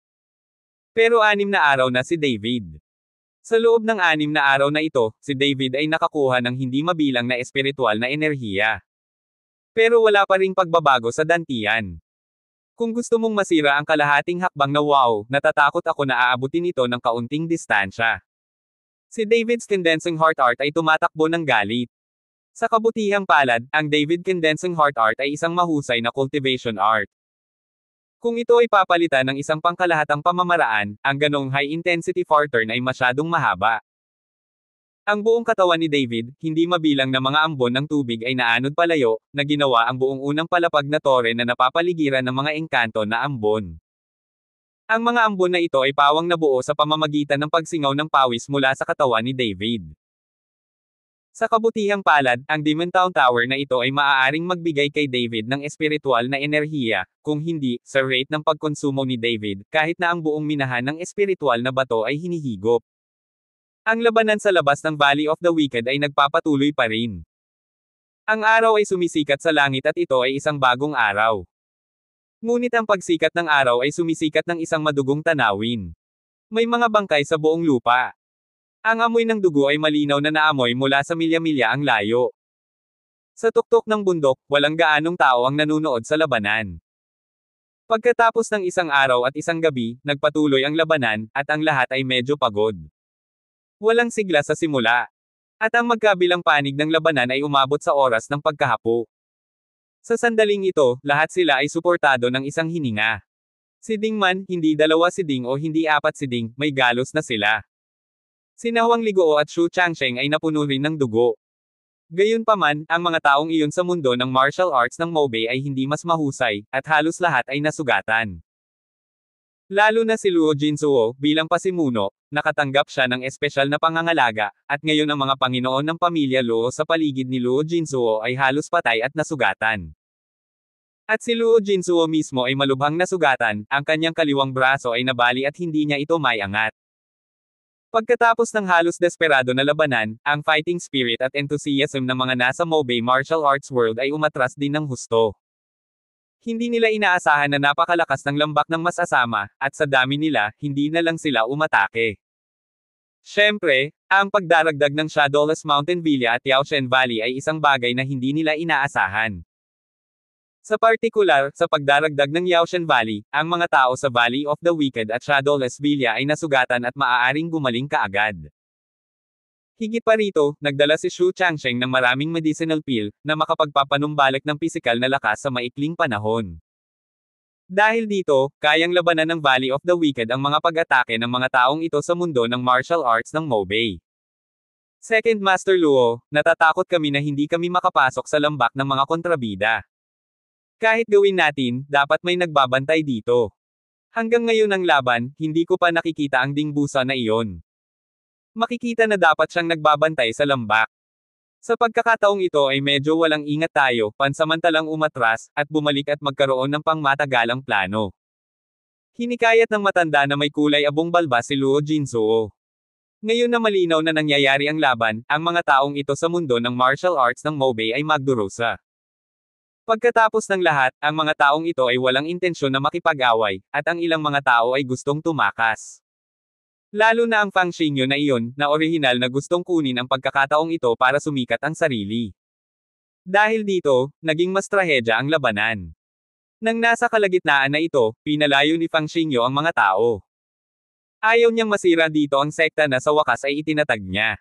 Pero 6 na araw na si David. Sa loob ng 6 na araw na ito, si David ay nakakuha ng hindi mabilang na espiritual na enerhiya. Pero wala pa ring pagbabago sa dantian. Kung gusto mong masira ang kalahating hakbang na wow, natatakot ako na aabutin ito ng kaunting distansya. Si David's Condensing Heart Art ay tumatakbo ng galit. Sa kabutihang palad, ang David Condensing Heart Art ay isang mahusay na cultivation art. Kung ito ay papalitan ng isang pangkalahatang pamamaraan, ang ganong high-intensity fart turn ay masyadong mahaba. Ang buong katawan ni David, hindi mabilang na mga ambon ng tubig ay naanod palayo, na ginawa ang buong unang palapag na tore na napapaligiran ng mga engkanto na ambon. Ang mga ambon na ito ay pawang nabuo sa pamamagitan ng pagsingaw ng pawis mula sa katawan ni David. Sa kabutihang palad, ang Demon Town Tower na ito ay maaaring magbigay kay David ng espiritual na enerhiya, kung hindi, sa rate ng pagkonsumo ni David, kahit na ang buong minahan ng espiritual na bato ay hinihigop. Ang labanan sa labas ng Valley of the Wicked ay nagpapatuloy pa rin. Ang araw ay sumisikat sa langit at ito ay isang bagong araw. Ngunit ang pagsikat ng araw ay sumisikat ng isang madugong tanawin. May mga bangkay sa buong lupa. Ang amoy ng dugo ay malinaw na naamoy mula sa milya-milya ang layo. Sa tuktok ng bundok, walang gaanong tao ang nanunood sa labanan. Pagkatapos ng isang araw at isang gabi, nagpatuloy ang labanan, at ang lahat ay medyo pagod. Walang sigla sa simula. At ang magkabilang panig ng labanan ay umabot sa oras ng pagkahapo. Sa sandaling ito, lahat sila ay suportado ng isang hininga. Si Ding man, hindi dalawa si Ding o hindi apat si Ding, may galos na sila. Sina Huang Ligoo at Xu Changsheng ay napuno rin ng dugo. Gayunpaman, ang mga taong iyon sa mundo ng martial arts ng Mobei ay hindi mas mahusay, at halos lahat ay nasugatan. Lalo na si Luo Jinzuo, bilang pasimuno, nakatanggap siya ng espesyal na pangangalaga, at ngayon ang mga Panginoon ng pamilya Luo sa paligid ni Luo Jinzuo ay halos patay at nasugatan. At si Luo Jinzuo mismo ay malubhang nasugatan, ang kanyang kaliwang braso ay nabali at hindi niya ito maiangat. Pagkatapos ng halos desperado na labanan, ang fighting spirit at enthusiasm ng mga nasa Mobei martial arts world ay umatras din ng husto. Hindi nila inaasahan na napakalakas ng lambak ng masasama, at sa dami nila, hindi na lang sila umatake. Siyempre, ang pagdaragdag ng Shadowless Mountain Villa at Yaoshen Valley ay isang bagay na hindi nila inaasahan. Sa partikular, sa pagdaragdag ng Yaoshen Valley, ang mga tao sa Valley of the Wicked at Shadowless Villa ay nasugatan at maaaring gumaling kaagad. Higit pa rito, nagdala si Xu Changsheng ng maraming medicinal pill, na makapagpapanumbalik ng pisikal na lakas sa maikling panahon. Dahil dito, kayang labanan ng Valley of the Wicked ang mga pag-atake ng mga taong ito sa mundo ng martial arts ng Mobei. Second Master Luo, natatakot kami na hindi kami makapasok sa lambak ng mga kontrabida. Kahit gawin natin, dapat may nagbabantay dito. Hanggang ngayon ng laban, hindi ko pa nakikita ang dingbusa na iyon. Makikita na dapat siyang nagbabantay sa lambak. Sa pagkakataong ito ay medyo walang ingat tayo, pansamantalang umatras, at bumalik at magkaroon ng pangmatagalang plano. Hinikayat ng matanda na may kulay abong balbas si Luo Jinzuo. Ngayon na malinaw na nangyayari ang laban, ang mga taong ito sa mundo ng martial arts ng Mobei ay magdurusa. Pagkatapos ng lahat, ang mga taong ito ay walang intensyon na makipag-away, at ang ilang mga tao ay gustong tumakas. Lalo na ang Fang Xingyo na iyon, na orihinal na gustong kunin ang pagkakataong ito para sumikat ang sarili. Dahil dito, naging mas trahedya ang labanan. Nang nasa kalagitnaan na ito, pinalayo ni Fang Xingyo ang mga tao. Ayaw niyang masira dito ang sekta na sa wakas ay itinatag niya.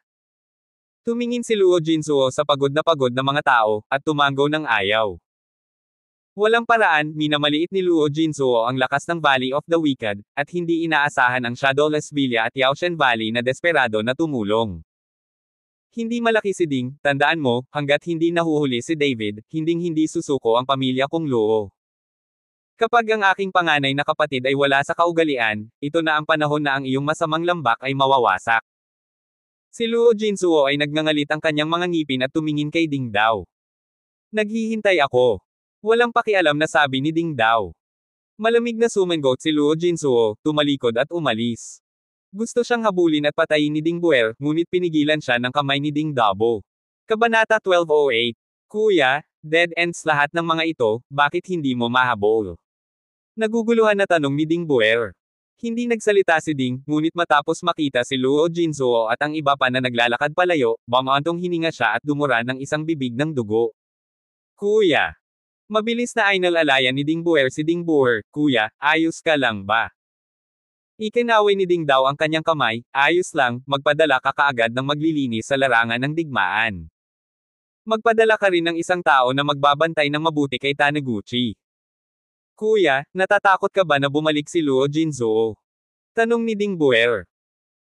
Tumingin si Luo Jinzuo sa pagod na mga tao, at tumango ng ayaw. Walang paraan, minamaliit ni Luo Jinzuo ang lakas ng Valley of the Wicked, at hindi inaasahan ang Shadowless Villa at Yaoshen Valley na desperado na tumulong. Hindi malaki si Ding, tandaan mo, hanggat hindi nahuhuli si David, hinding-hindi susuko ang pamilya kong Luo. Kapag ang aking panganay na kapatid ay wala sa kaugalian, ito na ang panahon na ang iyong masamang lambak ay mawawasak. Si Luo Jinzuo ay nagngangalit ang kanyang mga ngipin at tumingin kay Ding Dao. Naghihintay ako. Walang pakialam na sabi ni Ding Dao. Malamig na sumangot si Luo Jinzuo, tumalikod at umalis. Gusto siyang habulin at patayin ni Ding Buer, ngunit pinigilan siya ng kamay ni Ding Dabo. Kabanata 1208. Kuya, dead ends lahat ng mga ito, bakit hindi mo mahabol? Naguguluhan na tanong ni Ding Buer. Hindi nagsalita si Ding, ngunit matapos makita si Luo Jinzuo at ang iba pa na naglalakad palayo, bamantong hininga siya at dumura ng isang bibig ng dugo. Kuya. Mabilis na ainal-alayan ni Ding Buer si Ding Buer, kuya, ayos ka lang ba? Ikinaway ni Ding Dao ang kanyang kamay, ayos lang, magpadala ka kaagad ng maglilinis sa larangan ng digmaan. Magpadala ka rin ng isang tao na magbabantay ng mabuti kay Taniguchi. Kuya, natatakot ka ba na bumalik si Luo Jinzuo? Tanong ni Ding Buer.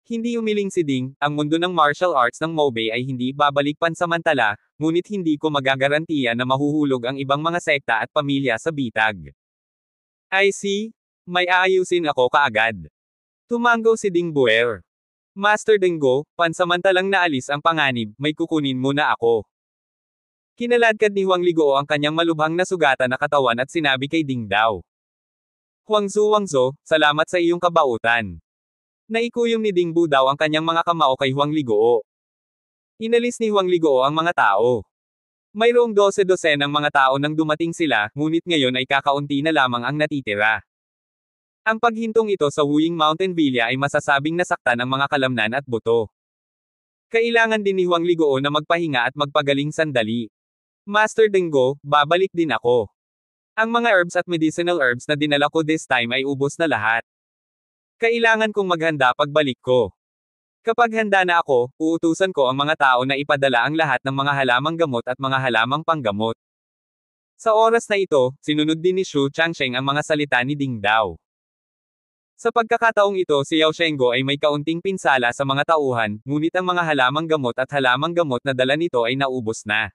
Hindi umiling si Ding, ang mundo ng martial arts ng Mobei ay hindi babalik pansamantala, ngunit hindi ko magagarantiya na mahuhulog ang ibang mga sekta at pamilya sa bitag. I see. May aayusin ako kaagad. Tumango si Ding Buer. Master Denggo, pansamantalang naalis ang panganib, may kukunin muna ako. Kinaladkad ni Huang Ligoo ang kanyang malubhang na sugatan na katawan at sinabi kay Ding Dao. Huangzo, salamat sa iyong kabautan. Naikuyom ni Ding Bu daw ang kanyang mga kamao kay Huang Ligoo. Inalis ni Huang Ligoo ang mga tao. Mayroong 12 ng mga tao nang dumating sila, ngunit ngayon ay kakaunti na lamang ang natitira. Ang paghintong ito sa Wuying Mountain Villa ay masasabing nasaktan ang mga kalamnan at buto. Kailangan din ni Huang Ligoo na magpahinga at magpagaling sandali. Master Denggo, babalik din ako. Ang mga herbs at medicinal herbs na dinala ko this time ay ubos na lahat. Kailangan kong maghanda pagbalik ko. Kapag handa na ako, uutusan ko ang mga tao na ipadala ang lahat ng mga halamang gamot at mga halamang panggamot. Sa oras na ito, sinunod din ni Xu Changsheng ang mga salita ni Ding Dao. Sa pagkakataong ito si Yao Shenggo ay may kaunting pinsala sa mga tauhan, ngunit ang mga halamang gamot at halamang gamot na dala nito ay naubos na.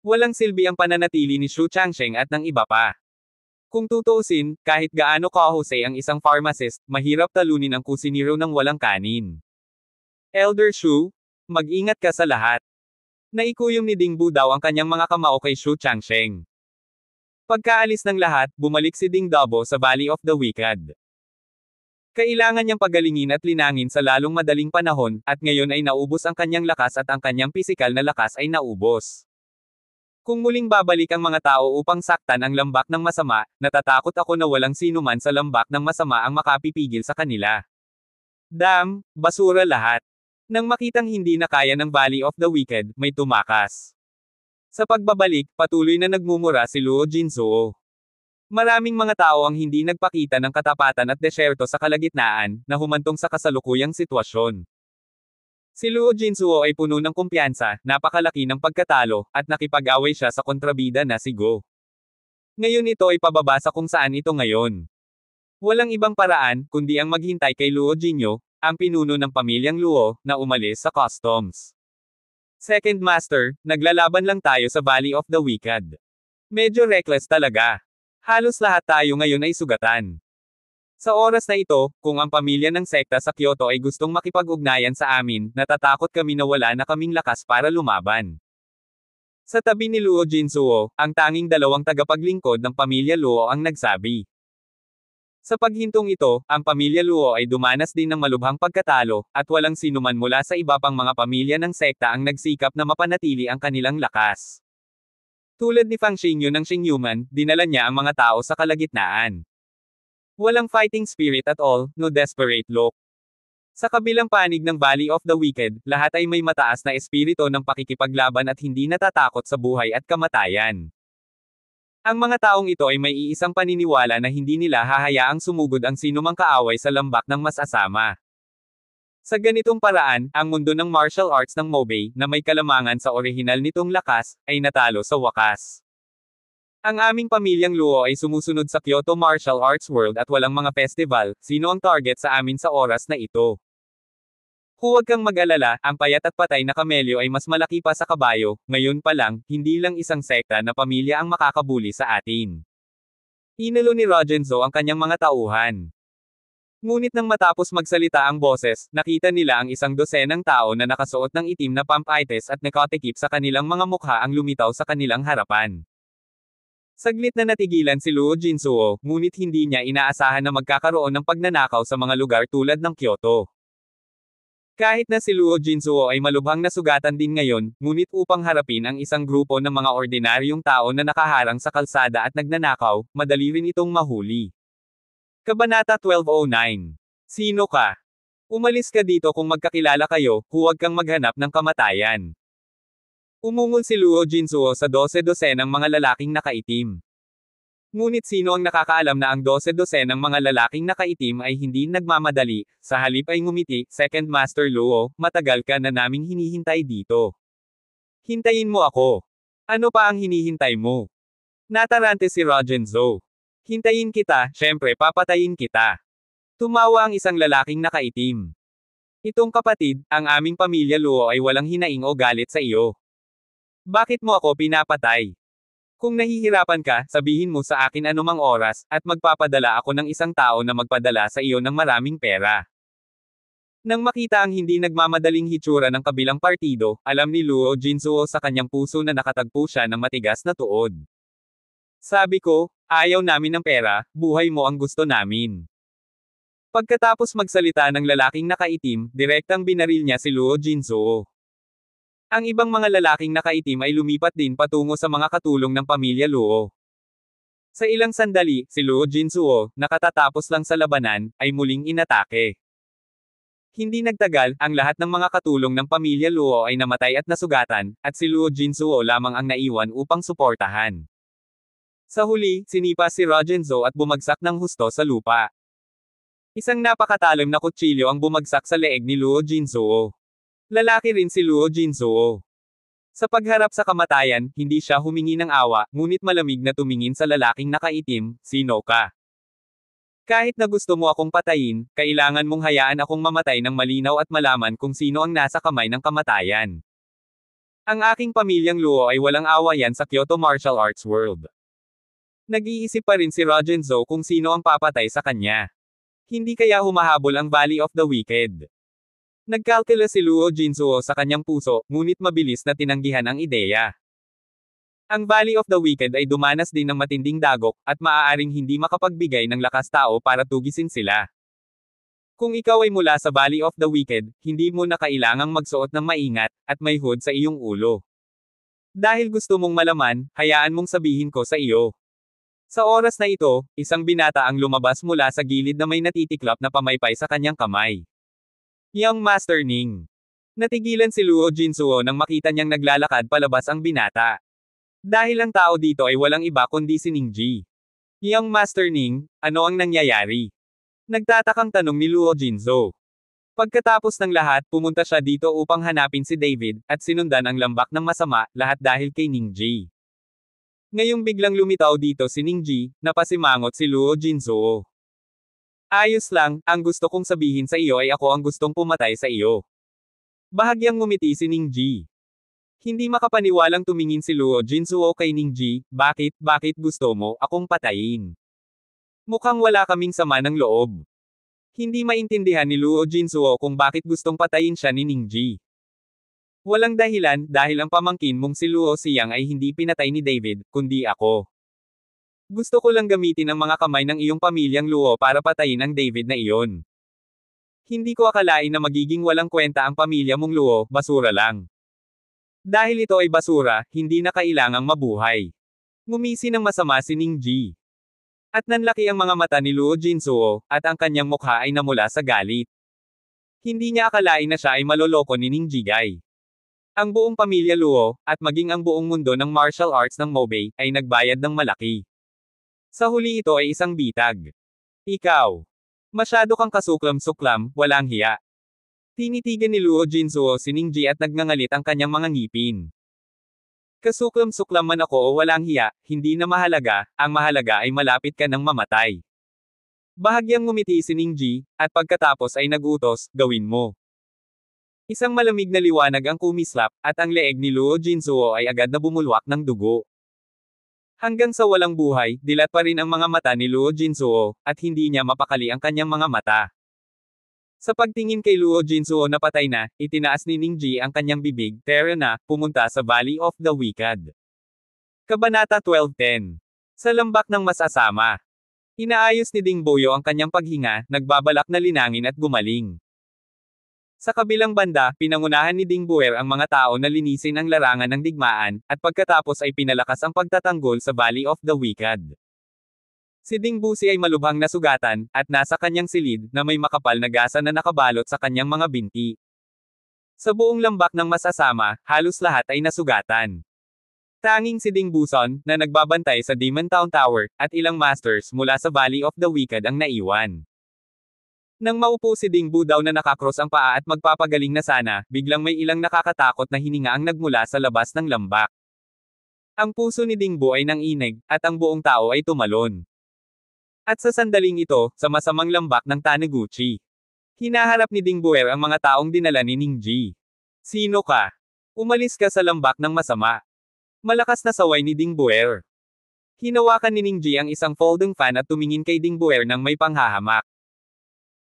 Walang silbi ang pananatili ni Xu Changsheng at ng iba pa. Kung tutuusin, kahit gaano kahusay ang isang pharmacist, mahirap talunin ang kusinero ng walang kanin. Elder Xu, mag-ingat ka sa lahat. Naikuyom ni Ding Bu daw ang kanyang mga kamao kay Xu Changsheng. Pagkaalis ng lahat, bumalik si Ding Dabo sa Valley of the Wicked. Kailangan niyang pagalingin at linangin sa lalong madaling panahon, at ngayon ay naubos ang kanyang lakas at ang kanyang pisikal na lakas ay naubos. Kung muling babalik ang mga tao upang saktan ang lambak ng masama, natatakot ako na walang sino man sa lambak ng masama ang makapipigil sa kanila. Basura lahat. Nang makitang hindi na kaya ng Valley of the Wicked, may tumakas. Sa pagbabalik, patuloy na nagmumura si Luo Jinzuo. Maraming mga tao ang hindi nagpakita ng katapatan at desyerto sa kalagitnaan, na humantong sa kasalukuyang sitwasyon. Si Luo Jinzuo ay puno ng kumpiyansa, napakalaki ng pagkatalo, at nakipag-away siya sa kontrabida na si Go. Ngayon ito ay pababa sa kung saan ito ngayon. Walang ibang paraan, kundi ang maghintay kay Luo Jinyo, ang pinuno ng pamilyang Luo, na umalis sa customs. Second Master, naglalaban lang tayo sa Valley of the Wicked. Medyo reckless talaga. Halos lahat tayo ngayon ay sugatan. Sa oras na ito, kung ang pamilya ng sekta sa Kyoto ay gustong makipag-ugnayan sa amin, natatakot kami na wala na kaming lakas para lumaban. Sa tabi ni Luo Jinzuo, ang tanging dalawang tagapaglingkod ng pamilya Luo ang nagsabi. Sa paghintong ito, ang pamilya Luo ay dumanas din ng malubhang pagkatalo, at walang sinuman mula sa iba pang mga pamilya ng sekta ang nagsikap na mapanatili ang kanilang lakas. Tulad ni Fang Xingyu ng Xingyuman, dinala niya ang mga tao sa kalagitnaan. Walang fighting spirit at all, no desperate look. Sa kabilang panig ng Valley of the Wicked, lahat ay may mataas na espiritu ng pakikipaglaban at hindi natatakot sa buhay at kamatayan. Ang mga taong ito ay may iisang paniniwala na hindi nila hahayaang sumugod ang sinumang kaaway sa lambak ng mas-asama. Sa ganitong paraan, ang mundo ng martial arts ng Mobei, na may kalamangan sa orihinal nitong lakas, ay natalo sa wakas. Ang aming pamilyang Luo ay sumusunod sa Kyoto Martial Arts World at walang mga festival, sino ang target sa amin sa oras na ito? Huwag kang mag-alala, ang payat at patay na kamelyo ay mas malaki pa sa kabayo, ngayon pa lang, hindi lang isang sekta na pamilya ang makakabuli sa atin. Inalo ni Rogenzo ang kanyang mga tauhan. Ngunit nang matapos magsalita ang boses, nakita nila ang isang dosenang tao na nakasuot ng itim na pampites at nakatikip sa kanilang mga mukha ang lumitaw sa kanilang harapan. Saglit na natigilan si Luo Jinzuo, ngunit hindi niya inaasahan na magkakaroon ng pagnanakaw sa mga lugar tulad ng Kyoto. Kahit na si Luo Jinzuo ay malubhang nasugatan din ngayon, ngunit upang harapin ang isang grupo ng mga ordinaryong tao na nakaharang sa kalsada at nagnanakaw, madali rin itong mahuli. Kabanata 1209. Sino ka? Umalis ka dito kung magkakilala kayo, huwag kang maghanap ng kamatayan. Umungol si Luo Jinzuo sa 12-dosenang mga lalaking nakaitim. Ngunit sino ang nakakaalam na ang 12-dosenang mga lalaking nakaitim ay hindi nagmamadali, sa halip ay ngumiti, Second Master Luo, matagal ka na naming hinihintay dito. Hintayin mo ako. Ano pa ang hinihintay mo? Natarante si Rogenzo. Hintayin kita, syempre papatayin kita. Tumawa ang isang lalaking nakaitim. Itong kapatid, ang aming pamilya Luo ay walang hinaing o galit sa iyo. Bakit mo ako pinapatay? Kung nahihirapan ka, sabihin mo sa akin anumang oras, at magpapadala ako ng isang tao na magpadala sa iyo ng maraming pera. Nang makita ang hindi nagmamadaling hitsura ng kabilang partido, alam ni Luo Jinzuo sa kanyang puso na nakatagpo siya ng matigas na tuod. Sabi ko, ayaw namin ng pera, buhay mo ang gusto namin. Pagkatapos magsalita ng lalaking nakaitim, direktang binaril niya si Luo Jinzuo. Ang ibang mga lalaking nakaitim ay lumipat din patungo sa mga katulong ng pamilya Luo. Sa ilang sandali, si Luo Jinzuo, nakatatapos lang sa labanan, ay muling inatake. Hindi nagtagal, ang lahat ng mga katulong ng pamilya Luo ay namatay at nasugatan, at si Luo Jinsuo lamang ang naiwan upang suportahan. Sa huli, sinipa si Rogenzo at bumagsak ng husto sa lupa. Isang napakatalim na kutsilyo ang bumagsak sa leeg ni Luo Jinsuo. Lalaki rin si Luo Jinsuo. Sa pagharap sa kamatayan, hindi siya humingi ng awa, ngunit malamig na tumingin sa lalaking nakaitim, "Sino ka? Kahit na gusto mo akong patayin, kailangan mong hayaan akong mamatay ng malinaw at malaman kung sino ang nasa kamay ng kamatayan. Ang aking pamilyang Luo ay walang awayan sa Kyoto Martial Arts World." Nag-iisip pa rin si Rogenzo kung sino ang papatay sa kanya. Hindi kaya humahabol ang Valley of the Wicked. Nagkalkula si Luo Jinsuo sa kanyang puso, ngunit mabilis na tinanggihan ang ideya. Ang Valley of the Wicked ay dumanas din ng matinding dagok, at maaaring hindi makapagbigay ng lakas tao para tugisin sila. Kung ikaw ay mula sa Valley of the Wicked, hindi mo na kailangang magsuot ng maingat, at may hood sa iyong ulo. Dahil gusto mong malaman, hayaan mong sabihin ko sa iyo. Sa oras na ito, isang binata ang lumabas mula sa gilid na may natitiklop na pamaypay sa kanyang kamay. Young Master Ning. Natigilan si Luo Jinsuo nang makita niyang naglalakad palabas ang binata. Dahil ang tao dito ay walang iba kundi si Ningji. Young Master Ning, ano ang nangyayari? Nagtatakang tanong ni Luo Jinzo. Pagkatapos ng lahat, pumunta siya dito upang hanapin si David, at sinundan ang lambak ng masama, lahat dahil kay Ningji. Ngayong biglang lumitaw dito si Ningji, napasimangot si Luo Jinsuo. Ayos lang, ang gusto kong sabihin sa iyo ay ako ang gustong pumatay sa iyo. Bahagyang ngumiti si Ningji. Hindi makapaniwalang tumingin si Luo Jinsuo kay Ningji, bakit gusto mo akong patayin? Mukhang wala kaming sama ng loob. Hindi maintindihan ni Luo Jinsuo kung bakit gustong patayin siya ni Ningji. Walang dahilan, dahil ang pamangkin mong si Luo Siyang ay hindi pinatay ni David, kundi ako. Gusto ko lang gamitin ang mga kamay ng iyong pamilyang Luo para patayin ang David na iyon. Hindi ko akalain na magiging walang kwenta ang pamilya mong Luo, basura lang. Dahil ito ay basura, hindi na kailangang mabuhay. Ngumisi ng masama si Ningji. At nanlaki ang mga mata ni Luo Jinsuo, at ang kanyang mukha ay namula sa galit. Hindi niya akalain na siya ay maloloko ni Ningjigay. Ang buong pamilya Luo, at maging ang buong mundo ng martial arts ng Mobei, ay nagbayad ng malaki. Sa huli ito ay isang bitag. Ikaw. Masyado kang kasuklam-suklam, walang hiya. Tinitigan ni Luo Jinsuo si Ningji at nagngangalit ang kanyang mga ngipin. Kasuklam-suklam man ako o walang hiya, hindi na mahalaga, ang mahalaga ay malapit ka ng mamatay. Bahagyang ngumiti si Ningji, at pagkatapos ay nagutos, gawin mo. Isang malamig na liwanag ang kumislap, at ang leeg ni Luo Jinsuo ay agad na bumulwak ng dugo. Hanggang sa walang buhay, dilat pa rin ang mga mata ni Luo Jinsuo, at hindi niya mapakali ang kanyang mga mata. Sa pagtingin kay Luo Jinsuo na patay na, itinaas ni Ningji ang kanyang bibig, tara na, pumunta sa Valley of the Wicked. Kabanata 12:10. Sa lambak ng masasama. Inaayos ni Ding Boyo ang kanyang paghinga, nagbabalak na linangin at gumaling. Sa kabilang banda, pinangunahan ni Ding Buer ang mga tao na linisin ang larangan ng digmaan, at pagkatapos ay pinalakas ang pagtatanggol sa Valley of the Wicked. Si Ding Busi ay malubhang nasugatan, at nasa kanyang silid, na may makapal na gasa na nakabalot sa kanyang mga binti. Sa buong lambak ng masasama, halos lahat ay nasugatan. Tanging si Ding Buson, na nagbabantay sa Demon Town Tower, at ilang masters mula sa Valley of the Wicked ang naiwan. Nang maupo si Ding Bu daw na nakakross ang paa at magpapagaling na sana, biglang may ilang nakakatakot na hininga ang nagmula sa labas ng lambak. Ang puso ni Ding Bu ay nanginig, at ang buong tao ay tumalon. At sa sandaling ito, sa masamang lambak ng Taniguchi, hinaharap ni Ding Buer ang mga taong dinala ni Ningji. Sino ka? Umalis ka sa lambak ng masama. Malakas na saway ni Ding Buer. Hinawakan ni Ningji ang isang folding fan at tumingin kay Ding Buer nang may panghahamak.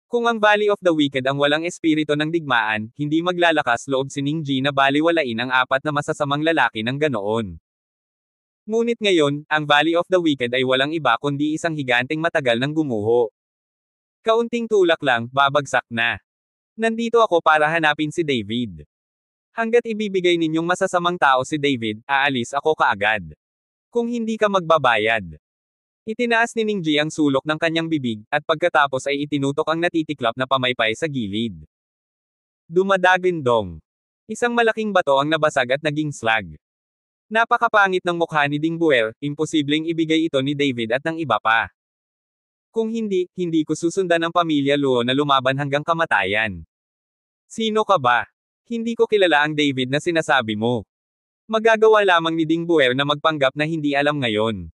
Kung ang Valley of the Wicked ang walang espiritu ng digmaan, hindi maglalakas loob si Ningji na baliwalain ang apat na masasamang lalaki ng ganoon. Ngunit ngayon, ang Valley of the Wicked ay walang iba kundi isang higanteng matagal ng gumuho. Kaunting tulak lang, babagsak na. Nandito ako para hanapin si David. Hanggat ibibigay ninyong masasamang tao si David, aalis ako kaagad. Kung hindi ka magbabayad. Itinaas ni Ningji ang sulok ng kanyang bibig, at pagkatapos ay itinutok ang natitiklop na pamaypay sa gilid. Dumadagindong. Isang malaking bato ang nabasag at naging slag. Napakapangit ng mukha ni Ding Buer, imposibleng ibigay ito ni David at ng iba pa. Kung hindi, hindi ko susundan ang pamilya Luo na lumaban hanggang kamatayan. Sino ka ba? Hindi ko kilala ang David na sinasabi mo. Magagawa lamang ni Ding Buer na magpanggap na hindi alam ngayon.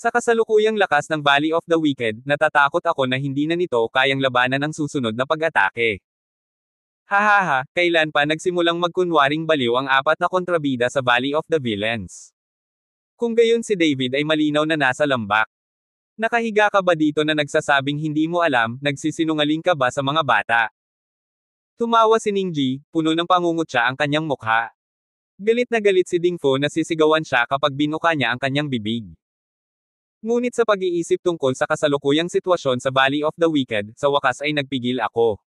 Sa kasalukuyang lakas ng Valley of the Wicked, natatakot ako na hindi na nito kayang labanan ang susunod na pag-atake. Hahaha, kailan pa nagsimulang magkunwaring baliw ang apat na kontrabida sa Valley of the Villains? Kung gayon si David ay malinaw na nasa lambak. Nakahiga ka ba dito na nagsasabing hindi mo alam, nagsisinungaling ka ba sa mga bata? Tumawa si Ningji, puno ng pangungutya ang kanyang mukha. Galit na galit si Dingfo na sisigawan siya kapag binuka niya ang kanyang bibig. Ngunit sa pag-iisip tungkol sa kasalukuyang sitwasyon sa Valley of the Wicked, sa wakas ay nagpigil ako.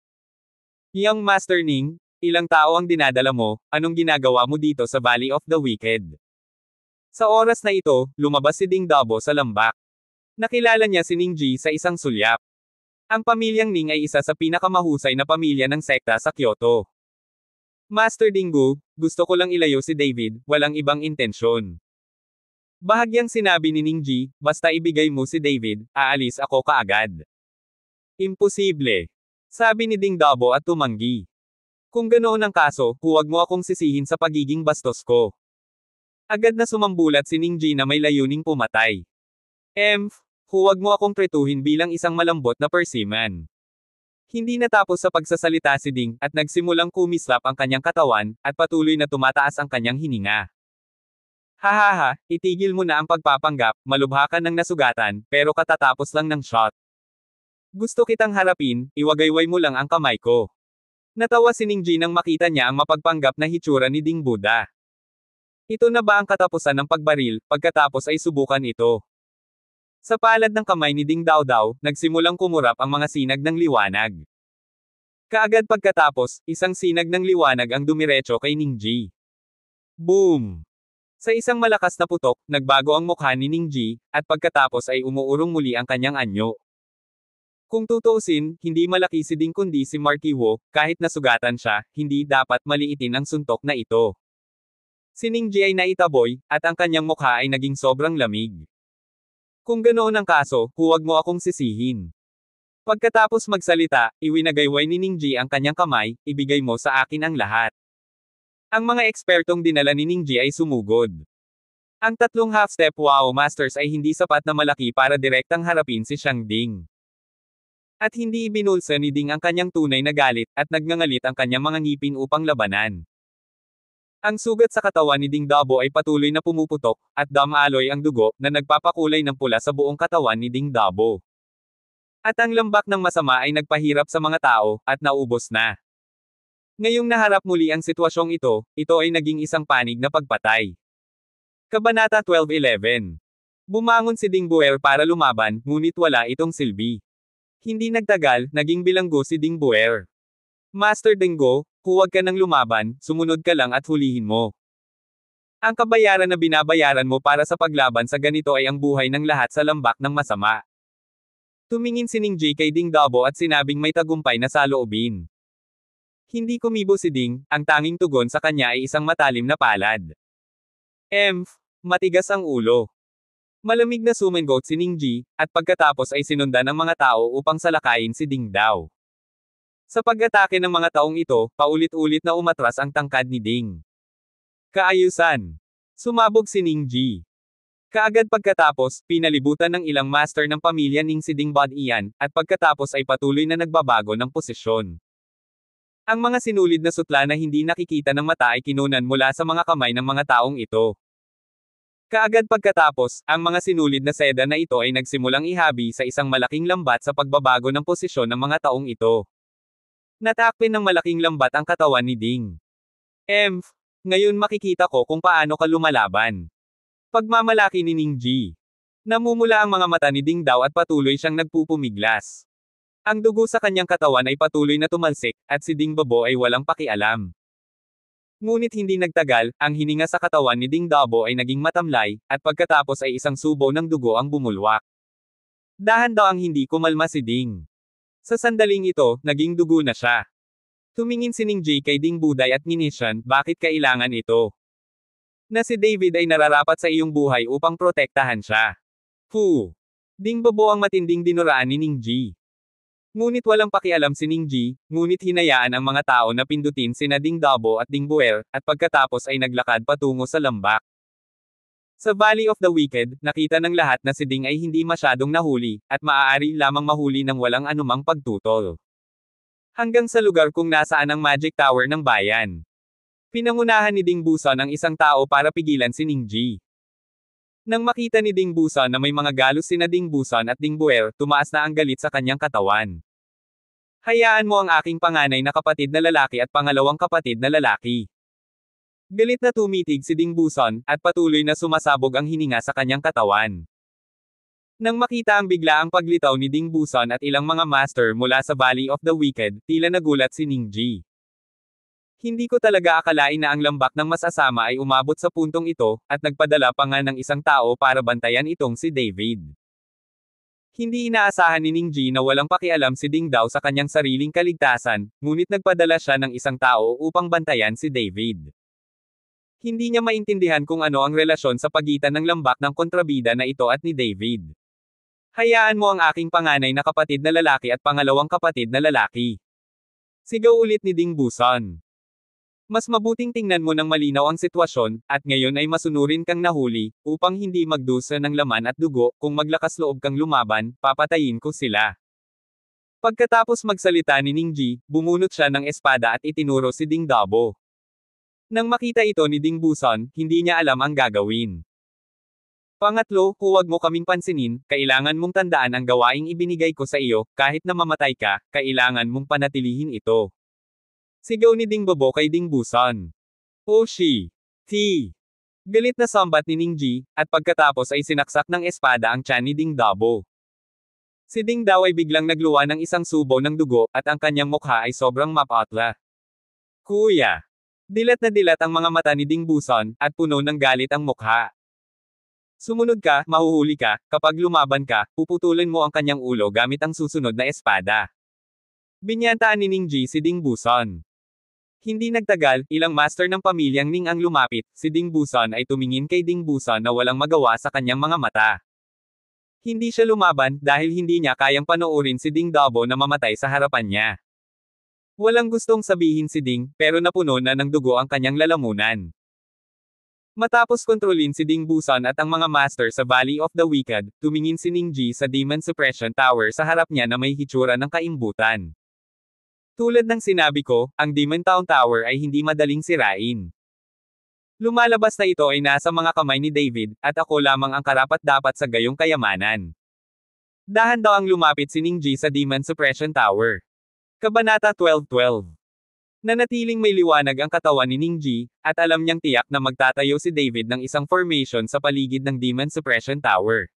Young Master Ning, ilang tao ang dinadala mo, anong ginagawa mo dito sa Valley of the Wicked? Sa oras na ito, lumabas si Ding Dabo sa lambak. Nakilala niya si Ningji sa isang sulyap. Ang pamilyang Ning ay isa sa pinakamahusay na pamilya ng sekta sa Kyoto. Master Dinggu, gusto ko lang ilayo si David, walang ibang intensyon. Bahagyang sinabi ni Ningji, basta ibigay mo si David, aalis ako kaagad. Imposible. Sabi ni Ding Dabo at tumanggi. Kung ganoon ang kaso, huwag mo akong sisihin sa pagiging bastos ko. Agad na sumambulat si Ningji na may layuning pumatay. Huwag mo akong tretuhin bilang isang malambot na persiman. Hindi natapos sa pagsasalita si Ding, at nagsimulang kumislap ang kanyang katawan, at patuloy na tumataas ang kanyang hininga. Hahaha, itigil mo na ang pagpapanggap, malubha ka ng nasugatan, pero katatapos lang ng shot. Gusto kitang harapin, iwagayway mo lang ang kamay ko. Natawa si Ningji nang makita niya ang mapagpanggap na hitsura ni Ding Buddha. Ito na ba ang katapusan ng pagbaril, pagkatapos ay subukan ito? Sa palad ng kamay ni Ding Dao, nagsimulang kumurap ang mga sinag ng liwanag. Kaagad pagkatapos, isang sinag ng liwanag ang dumiretso kay Ningji. Boom! Sa isang malakas na putok, nagbago ang mukha ni Ningji, at pagkatapos ay umuurong muli ang kanyang anyo. Kung tutuusin, hindi malaki si Ding kundi si Marky Wo, kahit nasugatan siya, hindi dapat maliitin ang suntok na ito. Si Ningji ay naitaboy, at ang kanyang mukha ay naging sobrang lamig. Kung ganoon ang kaso, huwag mo akong sisihin. Pagkatapos magsalita, iwinagayway ni Ningji ang kanyang kamay, ibigay mo sa akin ang lahat. Ang mga ekspertong dinala ni Ningji ay sumugod. Ang tatlong half-step Wow Masters ay hindi sapat na malaki para direktang harapin si Xiang Ding. At hindi ibinulsa ni Ding ang kanyang tunay na galit, at nagngangalit ang kanyang mga ngipin upang labanan. Ang sugat sa katawan ni Ding Dabo ay patuloy na pumuputok, at damaloy ang dugo, na nagpapakulay ng pula sa buong katawan ni Ding Dabo. At ang lambak ng masama ay nagpahirap sa mga tao, at naubos na. Ngayong naharap muli ang sitwasyong ito ay naging isang panig na pagpatay. Kabanata 12:11. Bumangon si Ding Buer para lumaban, ngunit wala itong silbi. Hindi nagtagal, naging bilanggo si Ding Buer. Master Dinggo, huwag ka nang lumaban, sumunod ka lang at hulihin mo. Ang kabayaran na binabayaran mo para sa paglaban sa ganito ay ang buhay ng lahat sa lambak ng masama. Tumingin si Ningji kay Ding Dabo at sinabing may tagumpay na saloobin. Hindi kumibo si Ding, ang tanging tugon sa kanya ay isang matalim na palad. Matigas ang ulo. Malamig na sumengot si Ningji, at pagkatapos ay sinundan ng mga tao upang salakayin si Ding Dao. Sa pag-atake ng mga taong ito, paulit-ulit na umatras ang tangkad ni Ding. Kaayusan. Sumabog si Ningji. Kaagad pagkatapos, pinalibutan ng ilang master ng pamilya Ning si Ding Bod Ian, at pagkatapos ay patuloy na nagbabago ng posisyon. Ang mga sinulid na sutla na hindi nakikita ng mata ay kinunan mula sa mga kamay ng mga taong ito. Kaagad pagkatapos, ang mga sinulid na seda na ito ay nagsimulang ihabi sa isang malaking lambat sa pagbabago ng posisyon ng mga taong ito. Natakpin ng malaking lambat ang katawan ni Ding. Ngayon makikita ko kung paano ka lumalaban. Pagmamalaki ni Ningji. Namumula ang mga mata ni Ding Dao at patuloy siyang nagpupumiglas. Ang dugo sa kanyang katawan ay patuloy na tumalsik, at si Ding Babo ay walang pakialam. Ngunit hindi nagtagal, ang hininga sa katawan ni Ding Dabo ay naging matamlay, at pagkatapos ay isang subo ng dugo ang bumulwak. Dahan-daang hindi kumalma si Ding. Sa sandaling ito, naging dugo na siya. Tumingin si Ningji kay Ding Buday at nginisyan, bakit kailangan ito? Na si David ay nararapat sa iyong buhay upang protektahan siya. Fu! Ding Bobo ang matinding dinuraan ni Ningji. Ngunit walang pakialam si Ningji, ngunit hinayaan ang mga tao na pindutin sina Ding Dabo at Ding Buer, at pagkatapos ay naglakad patungo sa lambak. Sa Valley of the Wicked, nakita ng lahat na si Ding ay hindi masyadong nahuli, at maaari lamang mahuli ng walang anumang pagtutol. Hanggang sa lugar kung nasaan ang Magic Tower ng bayan. Pinangunahan ni Ding Busan ang isang tao para pigilan si Ningji. Nang makita ni Ding Busan na may mga galos sina Ding Busan at Ding Buer, tumaas na ang galit sa kanyang katawan. Hayaan mo ang aking panganay na kapatid na lalaki at pangalawang kapatid na lalaki. Galit na tumitig si Ding Busan, at patuloy na sumasabog ang hininga sa kanyang katawan. Nang makita ang biglaang paglitaw ni Ding Busan at ilang mga master mula sa Valley of the Wicked, tila nagulat si Ningji. Hindi ko talaga akalain na ang lambak ng masasama ay umabot sa puntong ito, at nagpadala pa nga ng isang tao para bantayan itong si David. Hindi inaasahan ni Ningji na walang pakialam si Ding Dao sa kanyang sariling kaligtasan, ngunit nagpadala siya ng isang tao upang bantayan si David. Hindi niya maintindihan kung ano ang relasyon sa pagitan ng lambak ng kontrabida na ito at ni David. Hayaan mo ang aking panganay na kapatid na lalaki at pangalawang kapatid na lalaki. Sigaw ulit ni Ding Busan. Mas mabuting tingnan mo ng malinaw ang sitwasyon, at ngayon ay masunurin kang nahuli, upang hindi magdusa ng laman at dugo, kung maglakas loob kang lumaban, papatayin ko sila. Pagkatapos magsalita ni Ningji, bumunot siya ng espada at itinuro si Ding Dabo. Nang makita ito ni Ding Busan, hindi niya alam ang gagawin. Pangatlo, huwag mo kaming pansinin, kailangan mong tandaan ang gawaing ibinigay ko sa iyo, kahit na mamatay ka, kailangan mong panatilihin ito. Sigaw ni Ding Bobo kay Ding Busan. Oshi! T! Galit na sambat ni Ningji, at pagkatapos ay sinaksak ng espada ang tiyan ni Ding Dabo. Si Ding Dao ay biglang nagluwa ng isang subo ng dugo, at ang kanyang mukha ay sobrang mapatla. Kuya! Dilat na dilat ang mga mata ni Ding Busan, at puno ng galit ang mukha. Sumunod ka, mahuhuli ka, kapag lumaban ka, puputulin mo ang kanyang ulo gamit ang susunod na espada. Binyantaan ni Ningji si Ding Busan. Hindi nagtagal, ilang master ng pamilyang Ning ang lumapit, si Ding Busan ay tumingin kay Ding Busan na walang magawa sa kanyang mga mata. Hindi siya lumaban, dahil hindi niya kayang panoorin si Ding Dabo na mamatay sa harapan niya. Walang gustong sabihin si Ding, pero napuno na ng dugo ang kanyang lalamunan. Matapos kontrolin si Ding Busan at ang mga master sa Valley of the Wicked, tumingin si Ningji sa Demon Suppression Tower sa harap niya na may hitsura ng kaimbutan. Tulad ng sinabi ko, ang Demon Town Tower ay hindi madaling sirain. Lumalabas na ito ay nasa mga kamay ni David, at ako lamang ang karapat-dapat sa gayong kayamanan. Dahan daw ang lumapit si Ningji sa Demon Suppression Tower. Kabanata 12:12. Nanatiling may liwanag ang katawan ni Ningji, at alam niyang tiyak na magtatayo si David ng isang formation sa paligid ng Demon Suppression Tower.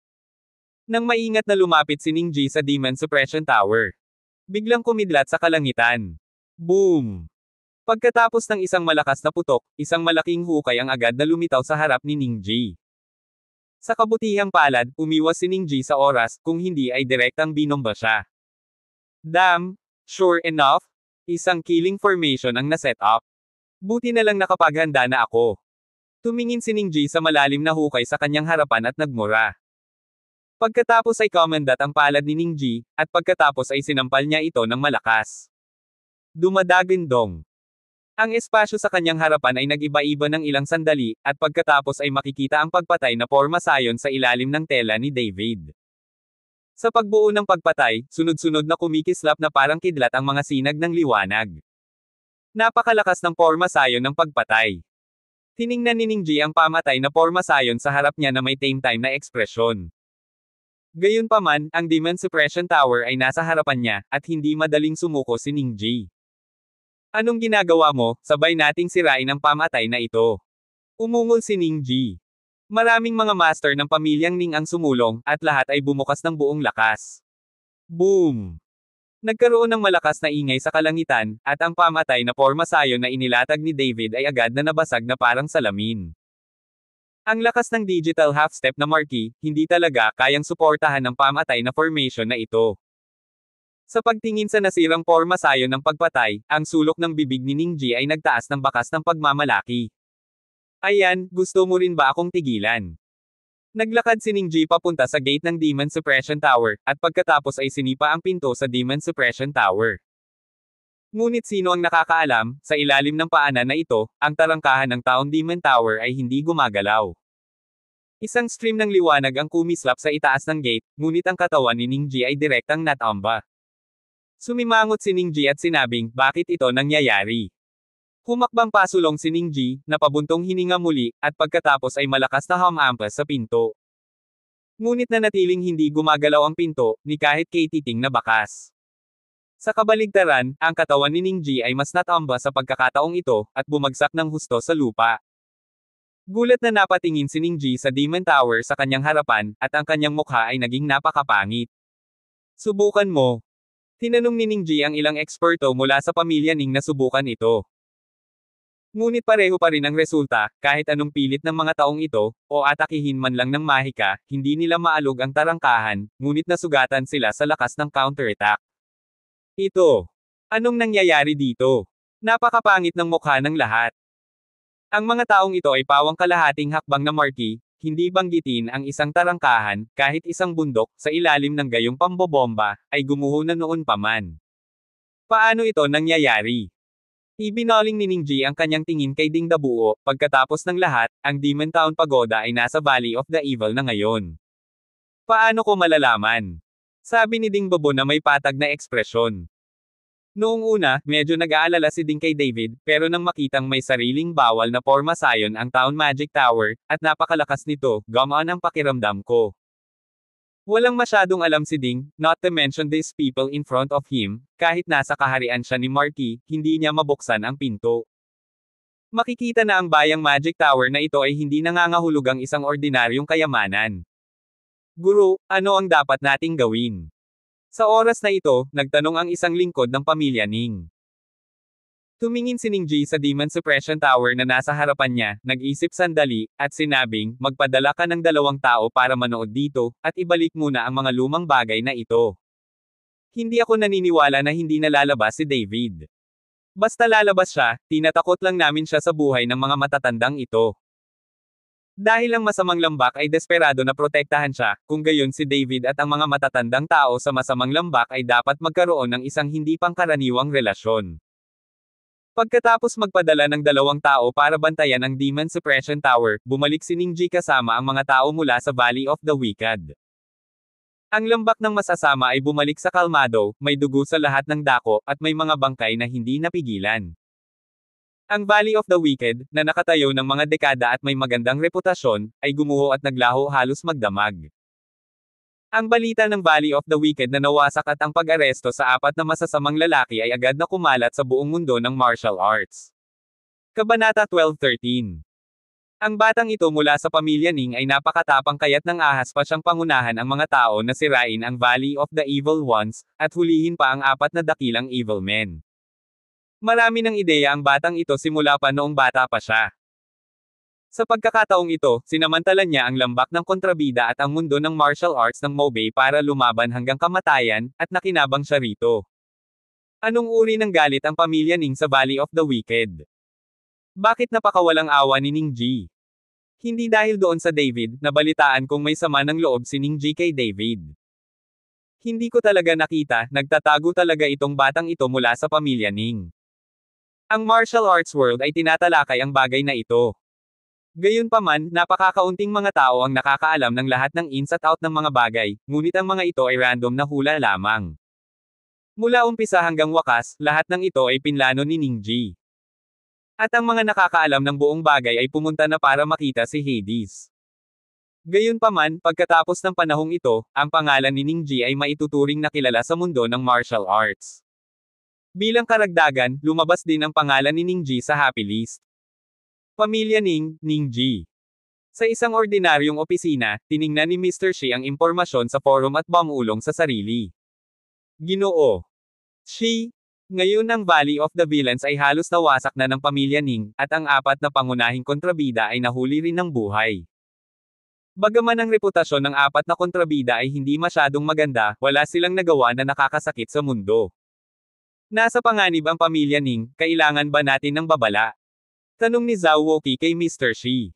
Nang maingat na lumapit si Ningji sa Demon Suppression Tower, biglang kumidlat sa kalangitan. Boom! Pagkatapos ng isang malakas na putok, isang malaking hukay ang agad na lumitaw sa harap ni Ningji. Sa kabutihang palad, umiwas si Ningji sa oras, kung hindi ay direktang binomba siya. Damn! Sure enough, isang killing formation ang naset up. Buti na lang nakapaghanda na ako. Tumingin si Ningji sa malalim na hukay sa kanyang harapan at nagmura. Pagkatapos ay komandat ang palad ni Ningji, at pagkatapos ay sinampal niya ito ng malakas. Dumadagindong. Ang espasyo sa kanyang harapan ay nag-iba-iba ng ilang sandali, at pagkatapos ay makikita ang pagpatay na porma sayon sa ilalim ng tela ni David. Sa pagbuo ng pagpatay, sunod-sunod na kumikislap na parang kidlat ang mga sinag ng liwanag. Napakalakas ng porma sayon ng pagpatay. Tiningnan ni Ningji ang pamatay na porma sayon sa harap niya na may tame time na ekspresyon. Gayunpaman, ang Demon Suppression Tower ay nasa harapan niya, at hindi madaling sumuko si Ningji. Anong ginagawa mo? Sabay nating sirain ang pamatay na ito. Umungol si Ningji. Maraming mga master ng pamilyang Ning ang sumulong, at lahat ay bumukas ng buong lakas. Boom! Nagkaroon ng malakas na ingay sa kalangitan, at ang pamatay na porma sayon na inilatag ni David ay agad na nabasag na parang salamin. Ang lakas ng digital half-step na marquee, hindi talaga kayang suportahan ang pamatay na formation na ito. Sa pagtingin sa nasirang porma sayon ng pagpatay, ang sulok ng bibig ni Ningji ay nagtaas ng bakas ng pagmamalaki. Ayan, gusto mo rin ba akong tigilan? Naglakad si Ningji papunta sa gate ng Demon Suppression Tower, at pagkatapos ay sinipa ang pinto sa Demon Suppression Tower. Ngunit sino ang nakakaalam, sa ilalim ng paanan na ito, ang tarangkahan ng taong Demon Tower ay hindi gumagalaw. Isang stream ng liwanag ang kumislap sa itaas ng gate, ngunit ang katawan ni Ningji ay direktang natamba. Sumimangot si Ningji at sinabing, bakit ito nangyayari? Humakbang pasulong si Ningji, napabuntong hininga muli, at pagkatapos ay malakas na hamampas sa pinto. Ngunit nanatiling hindi gumagalaw ang pinto, ni kahit kay titing na bakas. Sa kabaligtaran, ang katawan ni Ningji ay mas natamba sa pagkakataong ito, at bumagsak ng husto sa lupa. Gulat na napatingin si Ningji sa Demon Tower sa kanyang harapan, at ang kanyang mukha ay naging napakapangit. Subukan mo. Tinanong ni Ningji ang ilang eksperto mula sa pamilya Ning na subukan ito. Ngunit pareho pa rin ang resulta, kahit anong pilit ng mga taong ito, o atakihin man lang ng mahika, hindi nila maalog ang tarangkahan, ngunit nasugatan sila sa lakas ng counterattack. Ito. Anong nangyayari dito? Napakapangit ng mukha ng lahat. Ang mga taong ito ay pawang kalahating hakbang na marquee, hindi banggitin ang isang tarangkahan, kahit isang bundok, sa ilalim ng gayong pambobomba, ay gumuho na noon pa man. Paano ito nangyayari? Ibinaling ni Ningji ang kanyang tingin kay Ding Dabuo, pagkatapos ng lahat, ang Demon Town Pagoda ay nasa Valley of the Evil na ngayon. Paano ko malalaman? Sabi ni Ding Bobo na may patag na ekspresyon. Noong una, medyo nag-aalala si Ding kay David, pero nang makitang may sariling bawal na porma sayon ang Town Magic Tower, at napakalakas nito, gumaan ang pakiramdam ko. Walang masyadong alam si Ding, not to mention these people in front of him, kahit nasa kaharian siya ni Marquis, hindi niya mabuksan ang pinto. Makikita na ang bayang Magic Tower na ito ay hindi nangangahulugang isang ordinaryong kayamanan. Guro, ano ang dapat nating gawin? Sa oras na ito, nagtanong ang isang lingkod ng pamilya Ning. Tumingin si Ningji sa Demon Suppression Tower na nasa harapan niya, nag-isip sandali, at sinabing, magpadala ka ng 2 tao para manood dito, at ibalik muna ang mga lumang bagay na ito. Hindi ako naniniwala na hindi nalalabas si David. Basta lalabas siya, tinatakot lang namin siya sa buhay ng mga matatandang ito. Dahil ang masamang lambak ay desperado na protektahan siya, kung gayon si David at ang mga matatandang tao sa masamang lambak ay dapat magkaroon ng isang hindi pangkaraniwang relasyon. Pagkatapos magpadala ng 2 tao para bantayan ang Demon Suppression Tower, bumalik si Ningji kasama ang mga tao mula sa Valley of the Wicked. Ang lambak ng masasama ay bumalik sa kalmado, may dugo sa lahat ng dako, at may mga bangkay na hindi napigilan. Ang Valley of the Wicked, na nakatayo ng mga dekada at may magandang reputasyon, ay gumuho at naglaho halos magdamag. Ang balita ng Valley of the Wicked na nawasak at ang pag-aresto sa 4 na masasamang lalaki ay agad na kumalat sa buong mundo ng martial arts. Kabanata 12:13. Ang batang ito mula sa pamilya Ning ay napakatapang kaya't nang ahas pa siyang pangunahan ang mga tao na sirain ang Valley of the Evil Ones, at hulihin pa ang 4 na dakilang evil men. Marami ng ideya ang batang ito simula pa noong bata pa siya. Sa pagkakataong ito, sinamantala niya ang lambak ng kontrabida at ang mundo ng martial arts ng Mobay para lumaban hanggang kamatayan, at nakinabang siya rito. Anong uri ng galit ang pamilya Ning sa Valley of the Wicked? Bakit napakawalang awa ni Ningji? Hindi dahil doon sa David, nabalitaan kong may sama ng loob si Ningji kay David. Hindi ko talaga nakita, nagtatago talaga itong batang ito mula sa pamilya Ning. Ang martial arts world ay tinatalakay ang bagay na ito. Gayunpaman, napakakaunting mga tao ang nakakaalam ng lahat ng ins at out ng mga bagay, ngunit ang mga ito ay random na hula lamang. Mula umpisa hanggang wakas, lahat ng ito ay pinlano ni Ningji. At ang mga nakakaalam ng buong bagay ay pumunta na para makita si Hades. Gayunpaman, pagkatapos ng panahong ito, ang pangalan ni Ningji ay maituturing na kilala sa mundo ng martial arts. Bilang karagdagan, lumabas din ang pangalan ni Ningji sa Happy List. Pamilya Ning, Ningji. Sa isang ordinaryong opisina, tiningnan ni Mr. Shi ang impormasyon sa forum at bumulong sa sarili. Ginoo. Shi. Ngayon ang Valley of the Villains ay halos nawasak na ng pamilya Ning, at ang 4 na pangunahing kontrabida ay nahuli rin ng buhay. Bagaman ang reputasyon ng apat na kontrabida ay hindi masyadong maganda, wala silang nagawa na nakakasakit sa mundo. Nasa panganib ang pamilya Ning, kailangan ba natin ng babala? Tanong ni Zhao Wuqi kay Mr. Shi.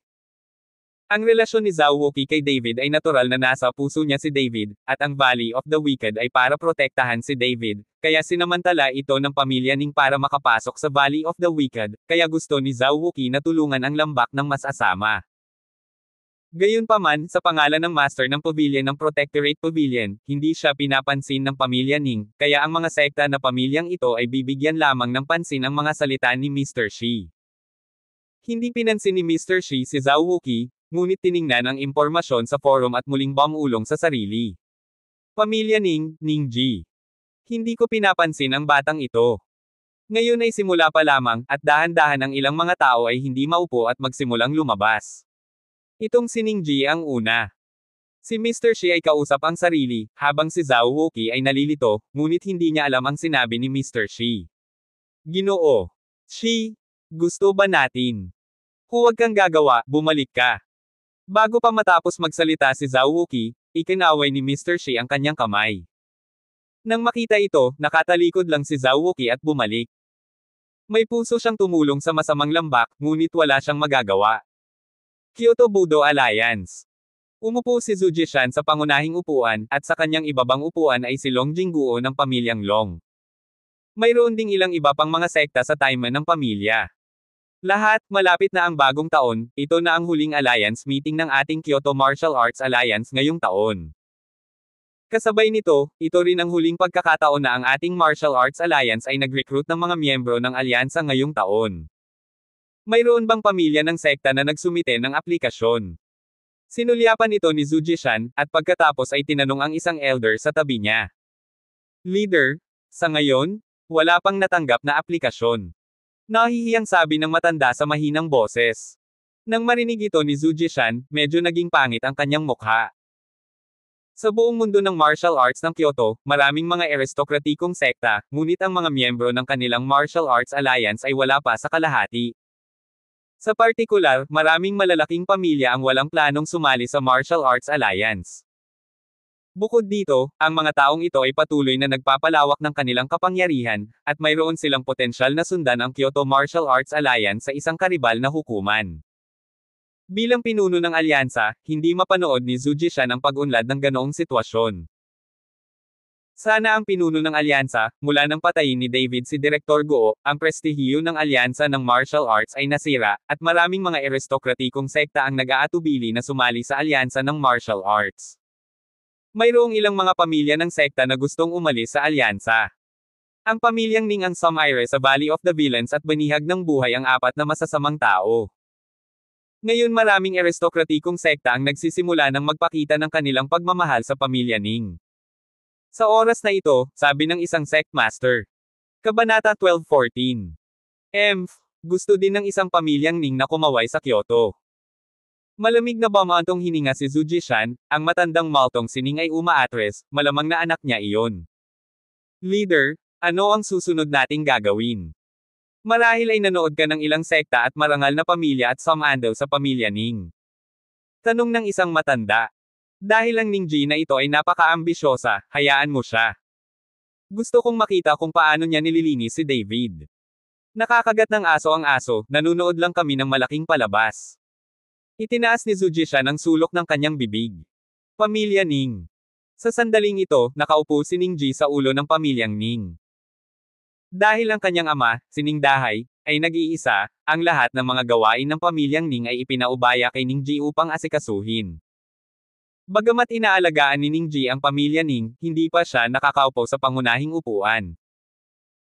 Ang relasyon ni Zhao Wuqi kay David ay natural na nasa puso niya si David, at ang Valley of the Wicked ay para protektahan si David, kaya sinamantala ito ng pamilya Ning para makapasok sa Valley of the Wicked, kaya gusto ni Zhao Wuqi na tulungan ang lambak ng mas asama. Gayunpaman, sa pangalan ng master ng pavilion ng Protectorate Pavilion, hindi siya pinapansin ng pamilya Ning, kaya ang mga sekta na pamilyang ito ay bibigyan lamang ng pansin ang mga salita ni Mr. Shi. Hindi pinansin ni Mr. Shi si Zhao Wuqi, ngunit tiningnan ang impormasyon sa forum at muling bumulong sa sarili. Pamilya Ning, Ning Ji. Hindi ko pinapansin ang batang ito. Ngayon ay simula pa lamang, at dahan-dahan ang ilang mga tao ay hindi maupo at magsimulang lumabas. Itong si Ning Ji ang una. Si Mr. Shi ay kausap ang sarili, habang si Zhao Wuqi ay nalilito, ngunit hindi niya alam ang sinabi ni Mr. Shi. Ginoo. Shi, gusto ba natin? Huwag kang gagawa, bumalik ka. Bago pa matapos magsalita si Zhao Wuqi, ikinaway ni Mr. Shi ang kanyang kamay. Nang makita ito, nakatalikod lang si Zhao Wuqi at bumalik. May puso siyang tumulong sa masamang lambak, ngunit wala siyang magagawa. Kyoto Budo Alliance. Umupo si Zhu Jishan sa pangunahing upuan, at sa kanyang ibabang upuan ay si Long Jingguo ng pamilyang Long. Mayroon ding ilang iba pang mga sekta sa timeline ng pamilya. Lahat, malapit na ang bagong taon, ito na ang huling alliance meeting ng ating Kyoto Martial Arts Alliance ngayong taon. Kasabay nito, ito rin ang huling pagkakataon na ang ating Martial Arts Alliance ay nag-recruit ng mga miyembro ng alyansa ngayong taon. Mayroon bang pamilya ng sekta na nagsumite ng aplikasyon? Sinulyapan ito ni Zhu Jishan, at pagkatapos ay tinanong ang isang elder sa tabi niya. Leader, sa ngayon, wala pang natanggap na aplikasyon. Nahihiyang sabi ng matanda sa mahinang boses. Nang marinig ito ni Zhu Jishan, medyo naging pangit ang kanyang mukha. Sa buong mundo ng martial arts ng Kyoto, maraming mga aristokratikong sekta, ngunit ang mga miyembro ng kanilang martial arts alliance ay wala pa sa kalahati. Sa partikular, maraming malalaking pamilya ang walang planong sumali sa Martial Arts Alliance. Bukod dito, ang mga taong ito ay patuloy na nagpapalawak ng kanilang kapangyarihan, at mayroon silang potensyal na sundan ang Kyoto Martial Arts Alliance sa isang karibal na hukuman. Bilang pinuno ng alyansa, hindi mapanood ni Zhu Jishan ang pag-unlad ng ganoong sitwasyon. Sana ang pinuno ng alyansa, mula nang patayin ni David si Direktor Guo, ang prestihiyo ng alyansa ng martial arts ay nasira, at maraming mga aristokratikong sekta ang nag-aatubili na sumali sa alyansa ng martial arts. Mayroong ilang mga pamilya ng sekta na gustong umalis sa alyansa. Ang pamilyang Ning ang sumaire sa Valley of the Villains at banihag ng buhay ang apat na masasamang tao. Ngayon maraming aristokratikong sekta ang nagsisimula ng magpakita ng kanilang pagmamahal sa pamilya Ning. Sa oras na ito, sabi ng isang sect master. Kabanata 12:14. Gusto din ng isang pamilyang Ning na kumaway sa Kyoto. Malamig na bumantong hininga si Zhu Jishan, ang matandang maltong si Ning ay umaatres, malamang na anak niya iyon. Leader, ano ang susunod nating gagawin? Marahil ay nanood ka ng ilang sekta at marangal na pamilya at sumando sa pamilya Ning. Tanong ng isang matanda. Dahil ang Ning Ji na ito ay napaka-ambisyosa, hayaan mo siya. Gusto kong makita kung paano niya nililinis si David. Nakakagat ng aso ang aso, nanunood lang kami ng malaking palabas. Itinaas ni Zhu Jishan ang sulok ng kanyang bibig. Pamilya Ning. Sa sandaling ito, nakaupo si Ning Ji sa ulo ng pamilyang Ning. Dahil ang kanyang ama, si Ning Dahay, ay nag-iisa, ang lahat ng mga gawain ng pamilyang Ning ay ipinaubaya kay Ning Ji upang asikasuhin. Bagamat inaalagaan ni Ning Ji ang pamilya Ning, hindi pa siya nakakaupo sa pangunahing upuan.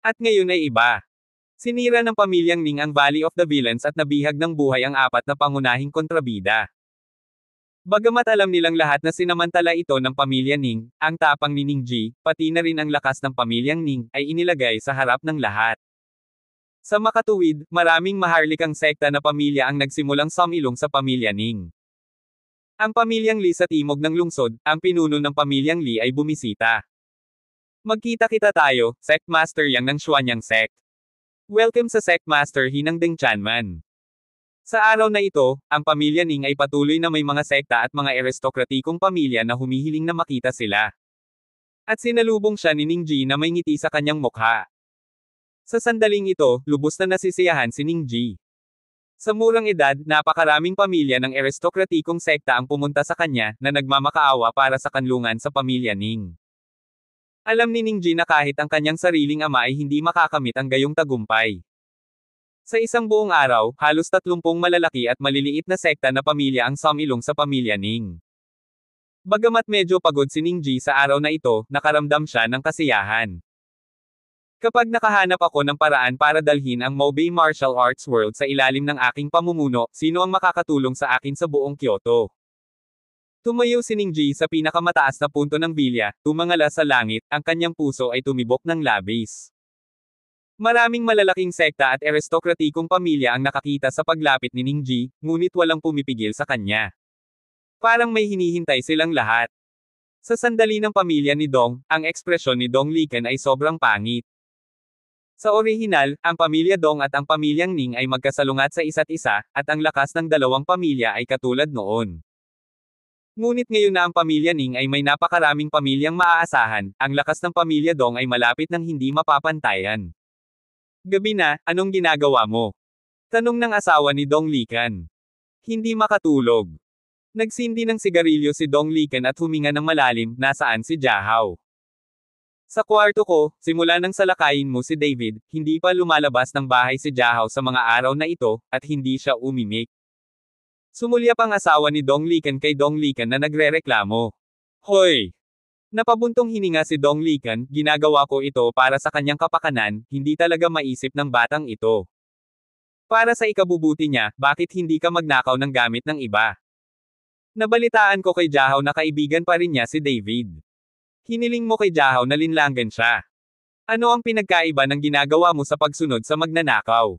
At ngayon ay iba. Sinira ng pamilyang Ning ang Valley of the Villains at nabihag ng buhay ang apat na pangunahing kontrabida. Bagamat alam nilang lahat na sinamantala ito ng pamilya Ning, ang tapang ni Ning Ji, pati na rin ang lakas ng pamilyang Ning, ay inilagay sa harap ng lahat. Sa makatuwid, maraming maharlikang sekta na pamilya ang nagsimulang sumilong sa pamilya Ning. Ang pamilyang Li sa timog ng lungsod, ang pinuno ng pamilyang Li ay bumisita. Magkita-kita tayo, Sect Master Yang ng Xuanyang Sect. Welcome sa Sect Master Hinang Deng Chanman. Sa araw na ito, ang pamilya Ning ay patuloy na may mga sekta at mga aristokratikong pamilya na humihiling na makita sila. At sinalubong siya ni Ningji na may ngiti sa kanyang mukha. Sa sandaling ito, lubos na nasisiyahan si Ningji. Sa murang edad, napakaraming pamilya ng aristokratikong sekta ang pumunta sa kanya na nagmamakaawa para sa kanlungan sa pamilya Ning. Alam ni Ningji na kahit ang kanyang sariling ama ay hindi makakamit ang gayong tagumpay. Sa isang buong araw, halos 30 malalaki at maliliit na sekta na pamilya ang sumilong sa pamilya Ning. Bagamat medyo pagod si Ningji sa araw na ito, nakaramdam siya ng kasiyahan. Kapag nakahanap ako ng paraan para dalhin ang Mobay Martial Arts World sa ilalim ng aking pamumuno, sino ang makakatulong sa akin sa buong Kyoto? Tumayo si Ningji sa pinakamataas na punto ng bilya, tumangala sa langit, ang kanyang puso ay tumibok ng labis. Maraming malalaking sekta at aristokratikong pamilya ang nakakita sa paglapit ni Ningji, ngunit walang pumipigil sa kanya. Parang may hinihintay silang lahat. Sa sandali ng pamilya ni Dong, ang ekspresyon ni Dong Liken ay sobrang pangit. Sa orihinal, ang pamilya Dong at ang pamilyang Ning ay magkasalungat sa isa't isa, at ang lakas ng dalawang pamilya ay katulad noon. Ngunit ngayon na ang pamilya Ning ay may napakaraming pamilyang maaasahan, ang lakas ng pamilya Dong ay malapit ng hindi mapapantayan. Gabi na, anong ginagawa mo? Tanong ng asawa ni Dong Liken. Hindi makatulog. Nagsindi ng sigarilyo si Dong Liken at huminga ng malalim, nasaan si Jahao? Sa kwarto ko, simula nang salakayin mo si David, hindi pa lumalabas ng bahay si Jahao sa mga araw na ito, at hindi siya umimik. Sumulyap ang asawa ni Dong Liken kay Dong Liken na nagrereklamo. Hoy! Napabuntong hininga si Dong Liken, ginagawa ko ito para sa kanyang kapakanan, hindi talaga maisip ng batang ito. Para sa ikabubuti niya, bakit hindi ka magnakaw ng gamit ng iba? Nabalitaan ko kay Jahao na kaibigan pa rin niya si David. Hiniling mo kay Jahao na linlangan siya. Ano ang pinagkaiba ng ginagawa mo sa pagsunod sa magnanakaw?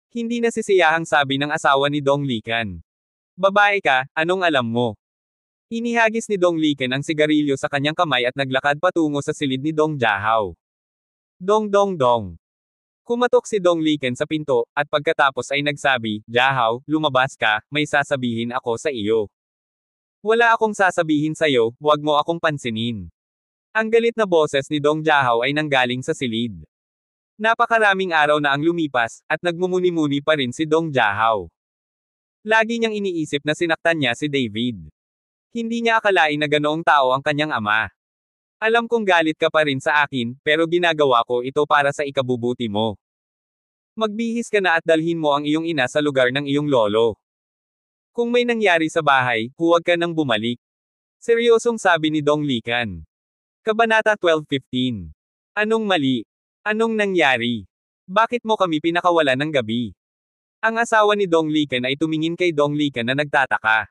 Hindi nasisiyahang sabi ng asawa ni Dong Liken. Babae ka, anong alam mo? Inihagis ni Dong Liken ang sigarilyo sa kanyang kamay at naglakad patungo sa silid ni Dong Jahao. Dong dong dong. Kumatok si Dong Liken sa pinto, at pagkatapos ay nagsabi, Jahao, lumabas ka, may sasabihin ako sa iyo. Wala akong sasabihin sa'yo, huwag mo akong pansinin. Ang galit na boses ni Dong Jahao ay nanggaling sa silid. Napakaraming araw na ang lumipas, at nagmumuni-muni pa rin si Dong Jahao. Lagi niyang iniisip na sinaktan niya si David. Hindi niya akalain na ganoong tao ang kanyang ama. Alam kong galit ka pa rin sa akin, pero ginagawa ko ito para sa ikabubuti mo. Magbihis ka na at dalhin mo ang iyong ina sa lugar ng iyong lolo. Kung may nangyari sa bahay, huwag ka nang bumalik. Seryosong sabi ni Dong Liken. Kabanata 12:15. Anong mali? Anong nangyari? Bakit mo kami pinakawalan ng gabi? Ang asawa ni Dong Liken ay tumingin kay Dong Liken na nagtataka.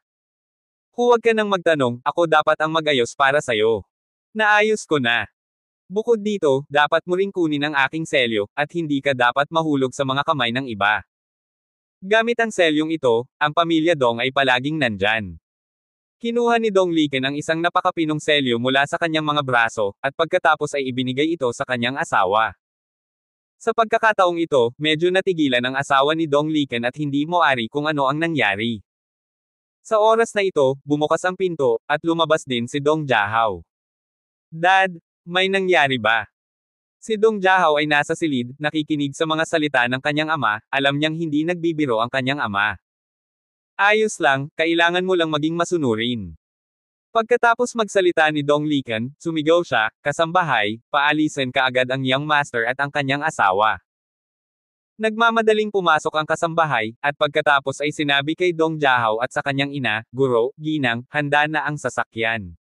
Huwag ka nang magtanong, ako dapat ang mag-ayos para sayo. Naayos ko na. Bukod dito, dapat mo ring kunin ang aking selyo, at hindi ka dapat mahulog sa mga kamay ng iba. Gamit ang selyong ito, ang pamilya Dong ay palaging nandyan. Kinuha ni Dong Liken ang isang napakapinong selyo mula sa kanyang mga braso, at pagkatapos ay ibinigay ito sa kanyang asawa. Sa pagkakataong ito, medyo natigilan ang asawa ni Dong Liken at hindi moari kung ano ang nangyari. Sa oras na ito, bumukas ang pinto, at lumabas din si Dong Jahao. Dad, may nangyari ba? Si Dong Jahao ay nasa silid, nakikinig sa mga salita ng kanyang ama, alam niyang hindi nagbibiro ang kanyang ama. Ayos lang, kailangan mo lang maging masunurin. Pagkatapos magsalita ni Dong Liken, sumigaw siya, kasambahay, paalisin kaagad ang young master at ang kanyang asawa. Nagmamadaling pumasok ang kasambahay, at pagkatapos ay sinabi kay Dong Jahao at sa kanyang ina, Guro, Ginang, handa na ang sasakyan.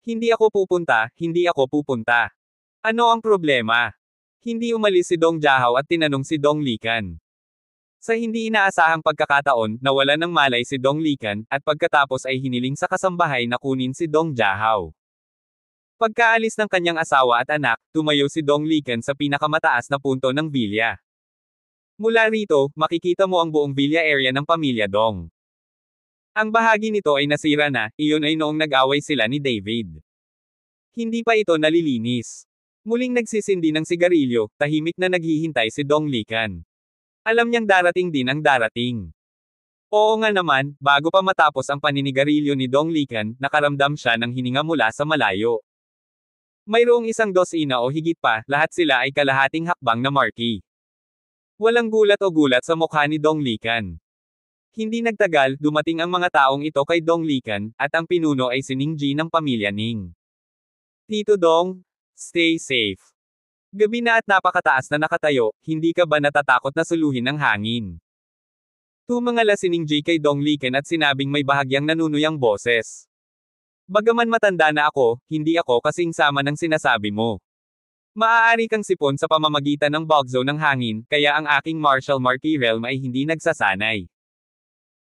Hindi ako pupunta, hindi ako pupunta. Ano ang problema? Hindi umalis si Dong Jahao at tinanong si Dong Liken. Sa hindi inaasahang pagkakataon, nawala ng malay si Dong Liken, at pagkatapos ay hiniling sa kasambahay na kunin si Dong Jahao. Pagkaalis ng kanyang asawa at anak, tumayo si Dong Liken sa pinakamataas na punto ng bilya. Mula rito, makikita mo ang buong villa area ng pamilya Dong. Ang bahagi nito ay nasira na, iyon ay noong nag-away sila ni David. Hindi pa ito nalilinis. Muling nagsisindi ng sigarilyo, tahimik na naghihintay si Dong Liken. Alam niyang darating din ang darating. Oo nga naman, bago pa matapos ang paninigarilyo ni Dong Likan, nakaramdam siya ng hininga mula sa malayo. Mayroong isang dosina o higit pa, lahat sila ay kalahating hakbang na marquee. Walang gulat o gulat sa mukha ni Dong Likan. Hindi nagtagal, dumating ang mga taong ito kay Dong Likan, at ang pinuno ay si Ning Ji ng pamilya Ning. Tito Dong, stay safe. Gabi na at napakataas na nakatayo, hindi ka ba natatakot na suluhin ng hangin? Tumangala si Ning Ji kay Dong Likan at sinabing may bahagyang nanunuyang boses. Bagaman matanda na ako, hindi ako kasing sama ng sinasabi mo. Maaari kang sipon sa pamamagitan ng bugzo ng hangin, kaya ang aking martial marquee realm ay hindi nagsasanay.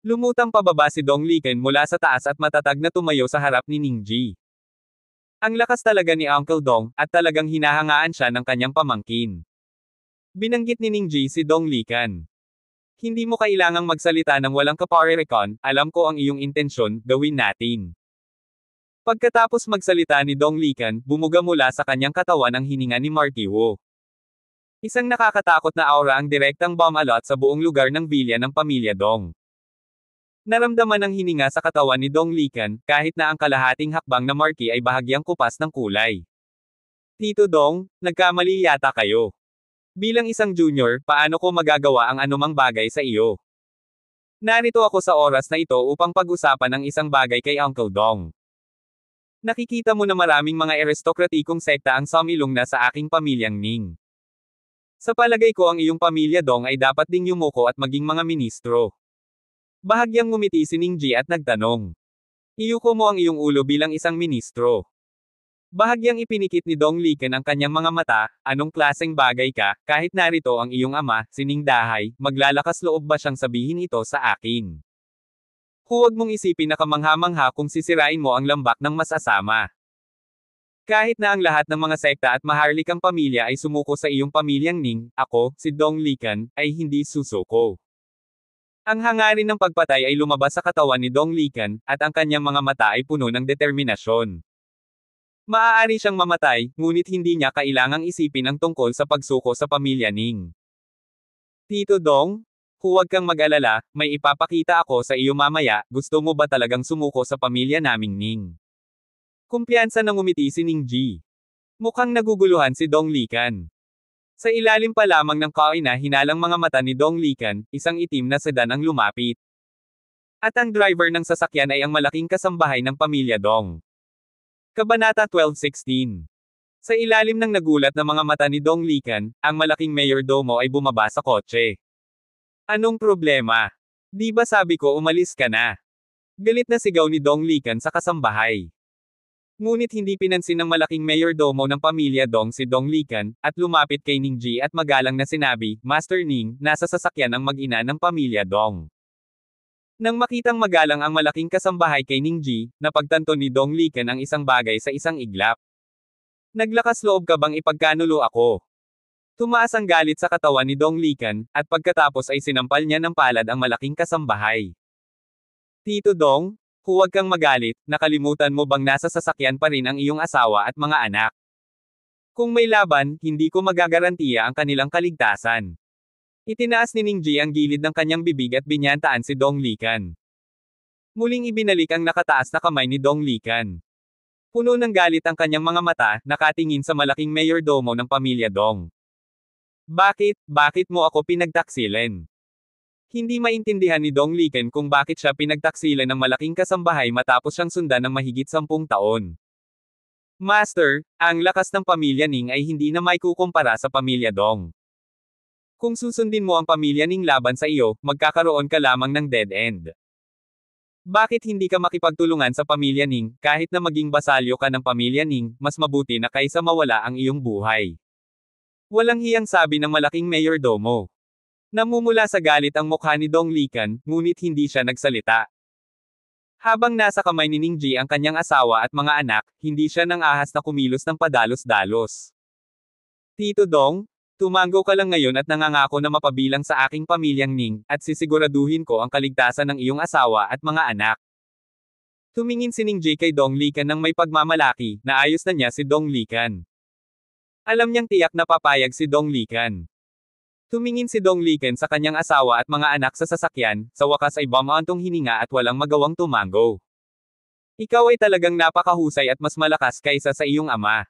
Lumutang pababa si Dong Likan mula sa taas at matatag na tumayo sa harap ni Ning Ji. Ang lakas talaga ni Uncle Dong, at talagang hinahangaan siya ng kanyang pamangkin. Binanggit ni Ning Ji si Dong Likan. Hindi mo kailangang magsalita ng walang kaparerekon, alam ko ang iyong intensyon, gawin natin. Pagkatapos magsalita ni Dong Likan, bumuga mula sa kanyang katawan ang hininga ni Marky Wu. Isang nakakatakot na aura ang direktang bumalot sa buong lugar ng bilya ng pamilya Dong. Naramdaman ang hininga sa katawan ni Dong Likan, kahit na ang kalahating hakbang na Marky ay bahagyang kupas ng kulay. Tito Dong, nagkamali yata kayo. Bilang isang junior, paano ko magagawa ang anumang bagay sa iyo? Narito ako sa oras na ito upang pag-usapan ang isang bagay kay Uncle Dong. Nakikita mo na maraming mga aristokratikong sekta ang sumilong na sa aking pamilyang Ning. Sa palagay ko ang iyong pamilya Dong ay dapat ding yumuko at maging mga ministro. Bahagyang ngumiti si Ning Ji at nagtanong. Iyuko mo ang iyong ulo bilang isang ministro. Bahagyang ipinikit ni Dong Likan ang kanyang mga mata, anong klaseng bagay ka, kahit narito ang iyong ama, si Ning Dahay, maglalakas loob ba siyang sabihin ito sa akin? Huwag mong isipin na kamangha-mangha kung sisirain mo ang lambak ng masasama. Kahit na ang lahat ng mga sekta at maharlikang pamilya ay sumuko sa iyong pamilyang Ning, ako, si Dong Likan, ay hindi susuko. Ang hangarin ng pagpatay ay lumabas sa katawan ni Dong Likan, at ang kanyang mga mata ay puno ng determinasyon. Maaari siyang mamatay, ngunit hindi niya kailangang isipin ang tungkol sa pagsuko sa pamilya Ning. Tito Dong, huwag kang mag-alala, may ipapakita ako sa iyo mamaya, gusto mo ba talagang sumuko sa pamilya naming Ning? Kumpiyansa na ngumiti si Ning Ji. Mukhang naguguluhan si Dong Likan. Sa ilalim pa lamang ng kaina hinalang mga mata ni Dong Likan, isang itim na sedan ang lumapit. At ang driver ng sasakyan ay ang malaking kasambahay ng pamilya Dong. Kabanata 12:16. Sa ilalim ng nagulat na mga mata ni Dong Likan, ang malaking mayordomo ay bumaba sa kotse. Anong problema? Di ba sabi ko umalis ka na? Galit na sigaw ni Dong Likan sa kasambahay. Ngunit hindi pinansin ng malaking mayordomo ng pamilya Dong si Dong Likan, at lumapit kay Ning Ji at magalang na sinabi, Master Ning, nasa sasakyan ang mag-ina ng pamilya Dong. Nang makitang magalang ang malaking kasambahay kay Ning Ji, napagtanto ni Dong Likan ang isang bagay sa isang iglap. Naglakas loob ka bang ipagkanulo ako? Tumaas ang galit sa katawan ni Dong Likan, at pagkatapos ay sinampal niya ng palad ang malaking kasambahay. Tito Dong, huwag kang magalit, nakalimutan mo bang nasa sasakyan pa rin ang iyong asawa at mga anak? Kung may laban, hindi ko magagarantiya ang kanilang kaligtasan. Itinaas ni Ning Ji ang gilid ng kanyang bibig at binyantaan si Dong Likan. Muling ibinalik ang nakataas na kamay ni Dong Likan. Puno ng galit ang kanyang mga mata, nakatingin sa malaking mayordomo ng pamilya Dong. Bakit mo ako pinagtaksilan? Hindi maintindihan ni Dong Likan kung bakit siya pinagtaksilan ng malaking kasambahay matapos siyang sundan ng mahigit 10 taon. Master, ang lakas ng pamilya Ning ay hindi na maikukumpara sa pamilya Dong. Kung susundin mo ang pamilya Ning laban sa iyo, magkakaroon ka lamang ng dead end. Bakit hindi ka makipagtulungan sa pamilya Ning, kahit na maging basalyo ka ng pamilya Ning, mas mabuti na kaysa mawala ang iyong buhay? Walang hiyang sabi ng malaking mayordomo. Namumula sa galit ang mukha ni Dong Likan, ngunit hindi siya nagsalita. Habang nasa kamay ni Ning Ji ang kanyang asawa at mga anak, hindi siya nang ahas na kumilos ng padalos-dalos. Tito Dong, tumango ka lang ngayon at nangangako na mapabilang sa aking pamilyang Ning, at sisiguraduhin ko ang kaligtasan ng iyong asawa at mga anak. Tumingin si Ning Ji kay Dong Likan ng may pagmamalaki, na ayos na niya si Dong Likan. Alam niyang tiyak na papayag si Dong Likan. Tumingin si Dong Liken sa kanyang asawa at mga anak sa sasakyan, sa wakas ay bumantong hininga at walang magawang tumango. Ikaw ay talagang napakahusay at mas malakas kaysa sa iyong ama.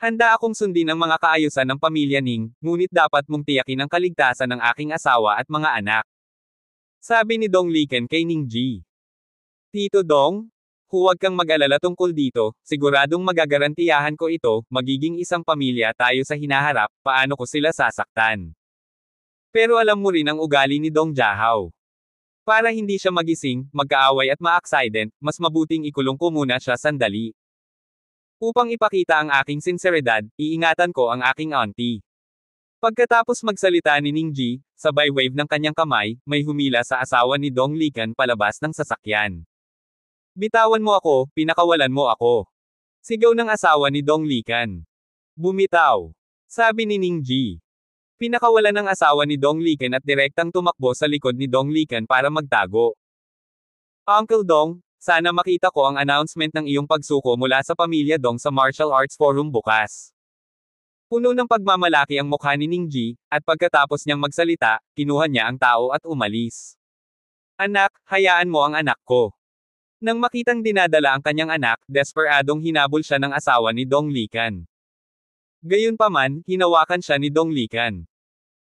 Handa akong sundin ang mga kaayusan ng pamilya Ning, ngunit dapat mong tiyakin ang kaligtasan ng aking asawa at mga anak. Sabi ni Dong Liken kay Ning Ji. Tito Dong? Huwag kang mag-alala tungkol dito, siguradong magagarantiyahan ko ito, magiging isang pamilya tayo sa hinaharap, paano ko sila sasaktan. Pero alam mo rin ang ugali ni Dong Jahao. Para hindi siya magising, magkaaway at ma-accident, mas mabuting ikulong ko muna siya sandali. Upang ipakita ang aking sinseridad, iingatan ko ang aking auntie. Pagkatapos magsalita ni Ning Ji, sabay wave ng kanyang kamay, may humila sa asawa ni Dong Liken palabas ng sasakyan. Bitawan mo ako, pinakawalan mo ako. Sigaw ng asawa ni Dong Liken. Bumitaw. Sabi ni Ning Ji. Pinakawalan ng asawa ni Dong Liken at direktang tumakbo sa likod ni Dong Liken para magtago. Uncle Dong, sana makita ko ang announcement ng iyong pagsuko mula sa pamilya Dong sa Martial Arts Forum bukas. Puno ng pagmamalaki ang mukha ni Ning Ji, at pagkatapos niyang magsalita, kinuha niya ang tao at umalis. Anak, hayaan mo ang anak ko. Nang makitang dinadala ang kanyang anak, desperadong hinabol siya ng asawa ni Dong Liken. Gayunpaman, hinawakan siya ni Dong Liken.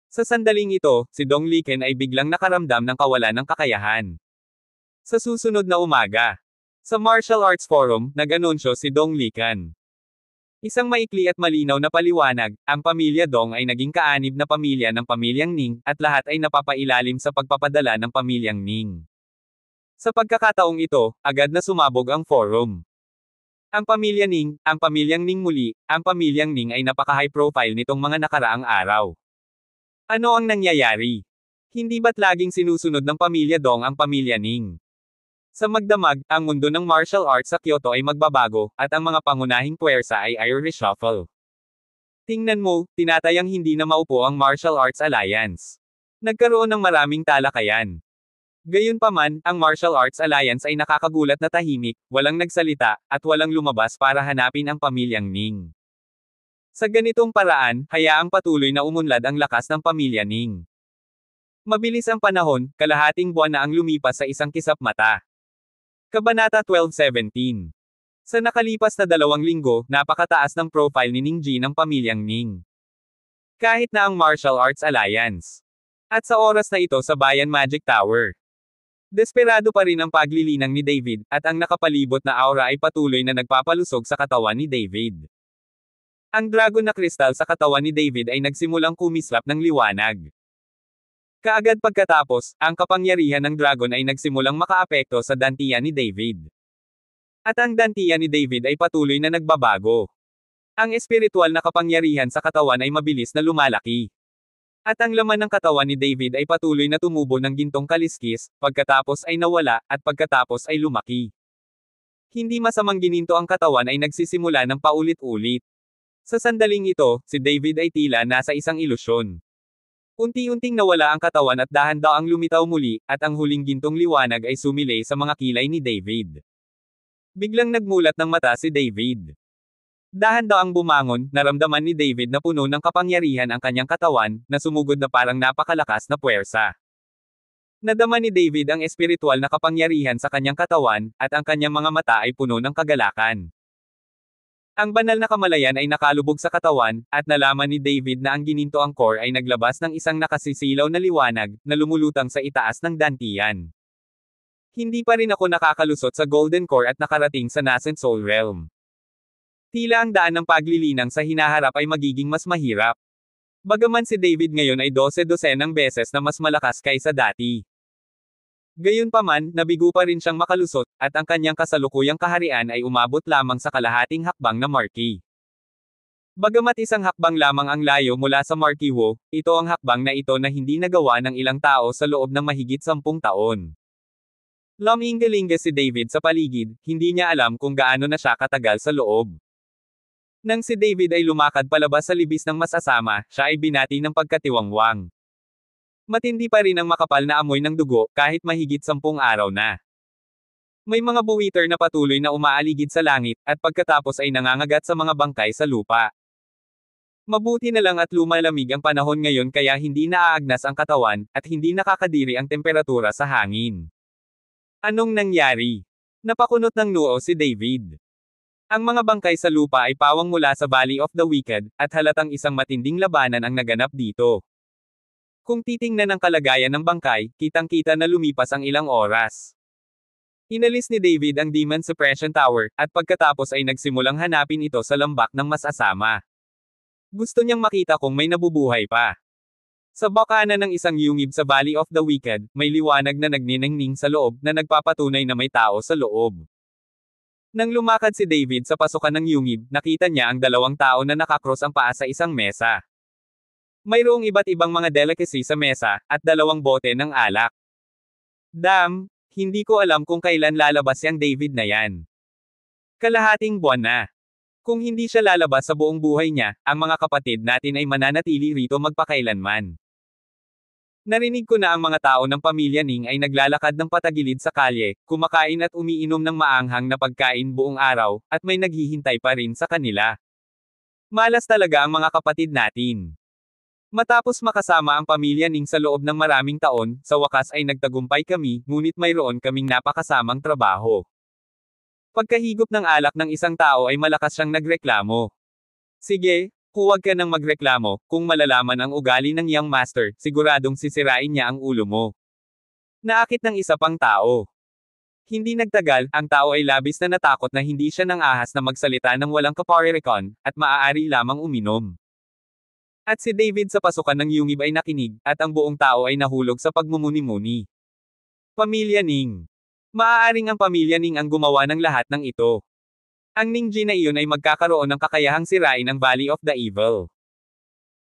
Sa sandaling ito, si Dong Liken ay biglang nakaramdam ng kawalan ng kakayahan. Sa susunod na umaga, sa Martial Arts Forum, nag-anunsyo si Dong Liken. Isang maikli at malinaw na paliwanag, ang pamilya Dong ay naging kaanib na pamilya ng pamilyang Ning, at lahat ay napapailalim sa pagpapadala ng pamilyang Ning. Sa pagkakataong ito, agad na sumabog ang forum. Ang pamilyang Ning muli, ang pamilyang Ning ay napaka-high profile nitong mga nakaraang araw. Ano ang nangyayari? Hindi ba't laging sinusunod ng pamilya Dong ang pamilya Ning? Sa magdamag, ang mundo ng martial arts sa Kyoto ay magbabago, at ang mga pangunahing puwersa ay reshuffle. Tingnan mo, tinatayang hindi na maupo ang Martial Arts Alliance. Nagkaroon ng maraming talakayan. Gayunpaman, ang Martial Arts Alliance ay nakakagulat na tahimik, walang nagsalita, at walang lumabas para hanapin ang pamilyang Ning. Sa ganitong paraan, hayaang patuloy na umunlad ang lakas ng pamilya Ning. Mabilis ang panahon, kalahating buwan na ang lumipas sa isang kisap mata. Kabanata 12:17. Sa nakalipas na 2 linggo, napakataas ng profile ni Ning Ji ng pamilyang Ning. Kahit na ang Martial Arts Alliance. At sa oras na ito sa Bayan Magic Tower. Desperado pa rin ang paglilinang ni David, at ang nakapalibot na aura ay patuloy na nagpapalusog sa katawan ni David. Ang dragon na kristal sa katawan ni David ay nagsimulang kumislap ng liwanag. Kaagad pagkatapos, ang kapangyarihan ng dragon ay nagsimulang makaapekto sa dantian ni David. At ang dantian ni David ay patuloy na nagbabago. Ang espiritual na kapangyarihan sa katawan ay mabilis na lumalaki. At ang laman ng katawan ni David ay patuloy na tumubo ng gintong kaliskis, pagkatapos ay nawala, at pagkatapos ay lumaki. Hindi masamang gininto ang katawan ay nagsisimula ng paulit-ulit. Sa sandaling ito, si David ay tila nasa isang ilusyon. Unti-unting nawala ang katawan at dahan-daang lumitaw muli, at ang huling gintong liwanag ay sumilay sa mga kilay ni David. Biglang nagmulat ng mata si David. Dahan-daang bumangon, naramdaman ni David na puno ng kapangyarihan ang kanyang katawan, na sumugod na parang napakalakas na puwersa. Nadama ni David ang espiritual na kapangyarihan sa kanyang katawan, at ang kanyang mga mata ay puno ng kagalakan. Ang banal na kamalayan ay nakalubog sa katawan, at nalaman ni David na ang ginintoang core ay naglabas ng isang nakasisilaw na liwanag, na lumulutang sa itaas ng dantian. Hindi pa rin ako nakakalusot sa Golden Core at nakarating sa Nascent Soul Realm. Tila ang daan ng paglilinang sa hinaharap ay magiging mas mahirap. Bagaman si David ngayon ay 12-dosenang beses na mas malakas kaysa dati. Gayunpaman, nabigo pa rin siyang makalusot, at ang kanyang kasalukuyang kaharian ay umabot lamang sa kalahating hakbang na Marquis. Bagamat isang hakbang lamang ang layo mula sa Marquis Wu, ito ang hakbang na ito na hindi nagawa ng ilang tao sa loob ng mahigit 10 taon. Lumingalinga si David sa paligid, hindi niya alam kung gaano na siya katagal sa loob. Nang si David ay lumakad palabas sa libis ng masasama, siya ay binati ng pagkatiwangwang. Matindi pa rin ang makapal na amoy ng dugo, kahit mahigit 10 araw na. May mga buwiter na patuloy na umaaligid sa langit, at pagkatapos ay nangangagat sa mga bangkay sa lupa. Mabuti na lang at lumalamig ang panahon ngayon kaya hindi naaagnas ang katawan, at hindi nakakadiri ang temperatura sa hangin. Anong nangyari? Napakunot ng noo si David. Ang mga bangkay sa lupa ay pawang mula sa Valley of the Wicked, at halatang isang matinding labanan ang naganap dito. Kung titingnan ang kalagayan ng bangkay, kitang-kita na lumipas ang ilang oras. Inalis ni David ang Demon Suppression Tower, at pagkatapos ay nagsimulang hanapin ito sa lambak ng masasama. Gusto niyang makita kung may nabubuhay pa. Sa bakanan ng isang yungib sa Valley of the Wicked, may liwanag na nagniningning sa loob na nagpapatunay na may tao sa loob. Nang lumakad si David sa pasukan ng yungib, nakita niya ang dalawang tao na nakakross ang paa sa isang mesa. Mayroong iba't ibang mga delicacy sa mesa, at dalawang bote ng alak. Damn, hindi ko alam kung kailan lalabas yang David na yan. Kalahating buwan na. Kung hindi siya lalabas sa buong buhay niya, ang mga kapatid natin ay mananatili rito magpakailanman. Narinig ko na ang mga tao ng pamilya Ning ay naglalakad ng patagilid sa kalye, kumakain at umiinom ng maanghang na pagkain buong araw, at may naghihintay pa rin sa kanila. Malas talaga ang mga kapatid natin. Matapos makasama ang pamilya Ning sa loob ng maraming taon, sa wakas ay nagtagumpay kami, ngunit mayroon kaming napakasamang trabaho. Pagkahigop ng alak ng isang tao ay malakas siyang nagreklamo. Sige, huwag ka nang magreklamo, kung malalaman ang ugali ng young master, siguradong sisirain niya ang ulo mo. Naakit ng isa pang tao. Hindi nagtagal, ang tao ay labis na natakot na hindi siya nang ahas na magsalita ng walang kaparirikon, at maaari lamang uminom. At si David sa pasukan ng yungib ay nakinig, at ang buong tao ay nahulog sa pagmumuni-muni. Pamilya Ning. Maaaring ang pamilya Ning ang gumawa ng lahat ng ito. Ang Ningji na iyon ay magkakaroon ng kakayahang sirain ang Valley of the Evil.